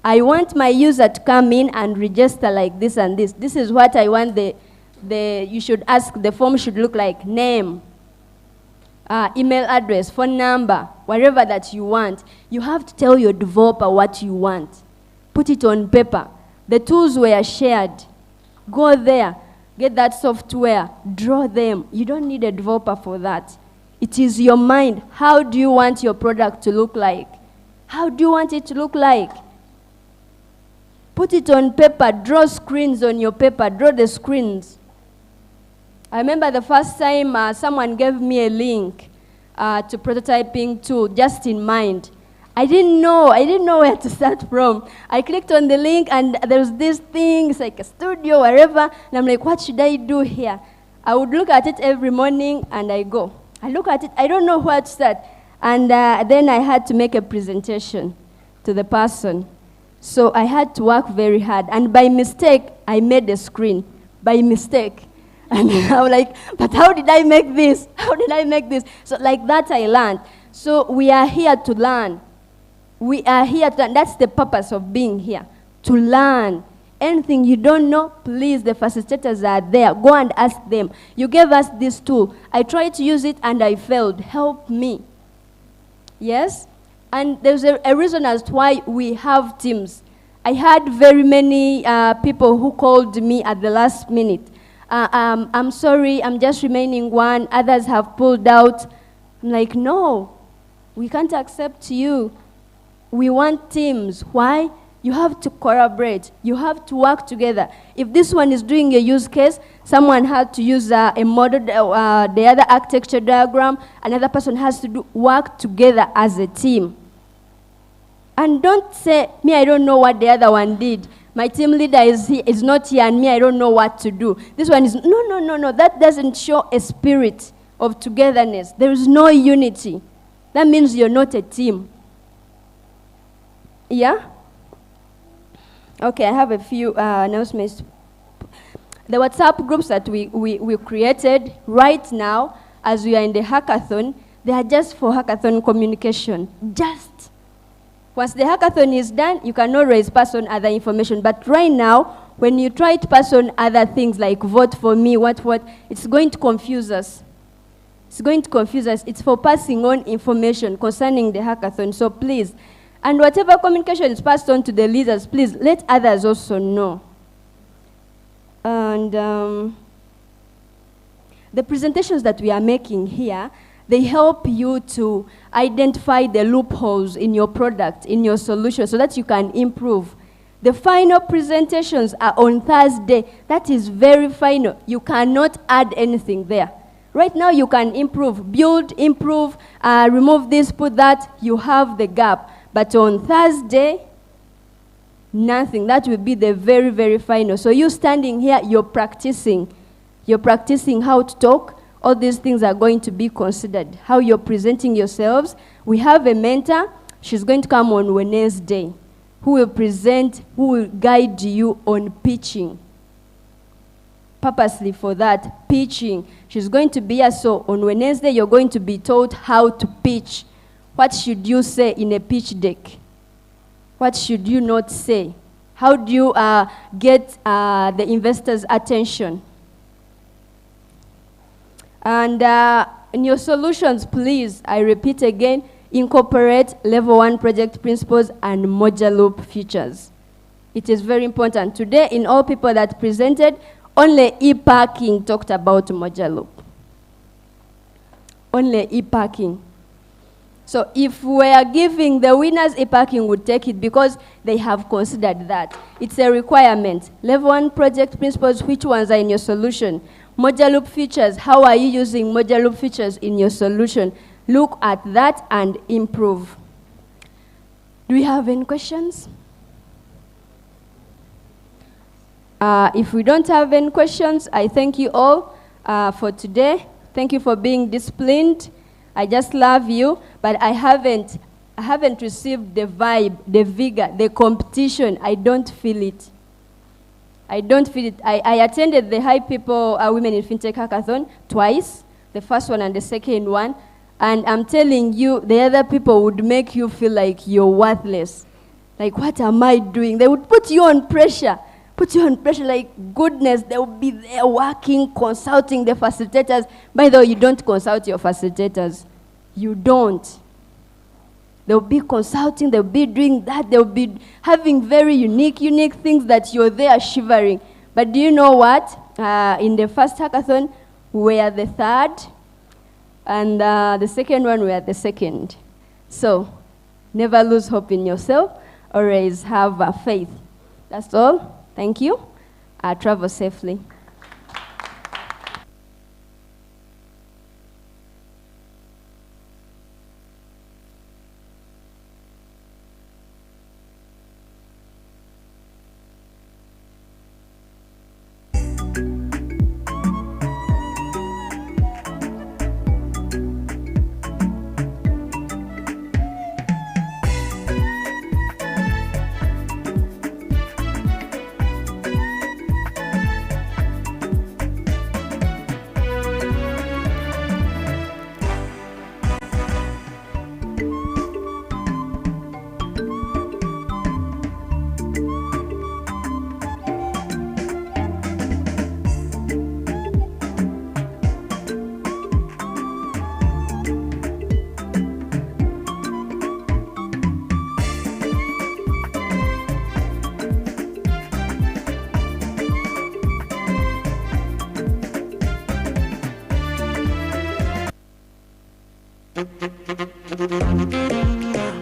I want my user to come in and register like this and this. This is what I want you should ask, the form should look like: name, email address, phone number, whatever that you want. You have to tell your developer what you want. Put it on paper. The tools were shared. Go there, get that software, draw them. You don't need a developer for that. It is your mind. How do you want your product to look like? How do you want it to look like? Put it on paper, draw screens on your paper, draw the screens. I remember the first time someone gave me a link to prototyping tool, just in mind. I didn't know where to start from. I clicked on the link and there was this thing, it's like a studio, wherever, and I'm like, what should I do here? I would look at it every morning and I go. I look at it, I don't know where to start. And then I had to make a presentation to the person. So I had to work very hard. And by mistake, I made a screen. By mistake. And I was like, but how did I make this? How did I make this? So like that I learned. So we are here to learn. We are here to learn. That's the purpose of being here, to learn. Anything you don't know, please, the facilitators are there. Go and ask them. You gave us this tool. I tried to use it and I failed. Help me. Yes? And there's a reason as to why we have teams. I had very many people who called me at the last minute. I'm sorry, I'm just remaining one. Others have pulled out. I'm like, no, we can't accept you. We want teams. Why? You have to collaborate. You have to work together. If this one is doing a use case, someone had to use a model, the other architecture diagram, another person has to work together as a team. And don't say, me, I don't know what the other one did. My team leader is not here, and me, I don't know what to do. This one is, no. That doesn't show a spirit of togetherness. There is no unity. That means you're not a team. Yeah? Okay, I have a few announcements. The WhatsApp groups that we created right now, as we are in the hackathon, they are just for hackathon communication. Just. Once the hackathon is done, you can always pass on other information. But right now, when you try to pass on other things like vote for me, what, it's going to confuse us. It's going to confuse us. It's for passing on information concerning the hackathon. So please, and whatever communication is passed on to the leaders, please let others also know. And the presentations that we are making here, they help you to identify the loopholes in your product, in your solution, so that you can improve. The final presentations are on Thursday. That is very final. You cannot add anything there. Right now you can improve, build, improve, remove this, put that. You have the gap. But on Thursday, nothing. That will be the very, very final. So you standing here, you're practicing. You're practicing how to talk. All these things are going to be considered. How you're presenting yourselves. We have a mentor. She's going to come on Wednesday, who will present, who will guide you on pitching. Purposely for that, pitching. She's going to be here, so on Wednesday you're going to be taught how to pitch. What should you say in a pitch deck? What should you not say? How do you get the investors' attention? And in your solutions, please, I repeat again, incorporate level 1 project principles and modular loop features. It is very important. Today, in all people that presented, only e-parking talked about modular loop. Only e-parking. So if we are giving the winners, e-parking would take it because they have considered that. It's a requirement. Level 1 project principles, which ones are in your solution? Modular loop features, how are you using modular loop features in your solution? Look at that and improve. Do we have any questions? If we don't have any questions, I thank you all for today. Thank you for being disciplined. I just love you, but I haven't received the vibe, the vigor, the competition. I don't feel it. I don't feel it. I attended the HiPipo Women in FinTech Hackathon twice, the first one and the second one, and I'm telling you, the other people would make you feel like you're worthless. Like, what am I doing? They would put you on pressure. Put you on pressure like goodness. They will be there working, consulting the facilitators. By the way, you don't consult your facilitators. You don't. They'll be consulting, they'll be doing that, they'll be having very unique things that you're there shivering. But do you know what? In the first hackathon, we were the third, and the second one, we are the second. So, never lose hope in yourself, always have faith. That's all. Thank you. Travel safely.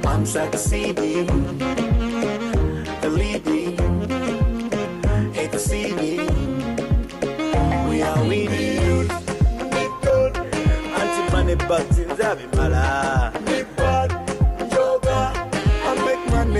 I'm succeeding, the leading, hate the CD. We are winning. Anti-money bucks in Zabimala.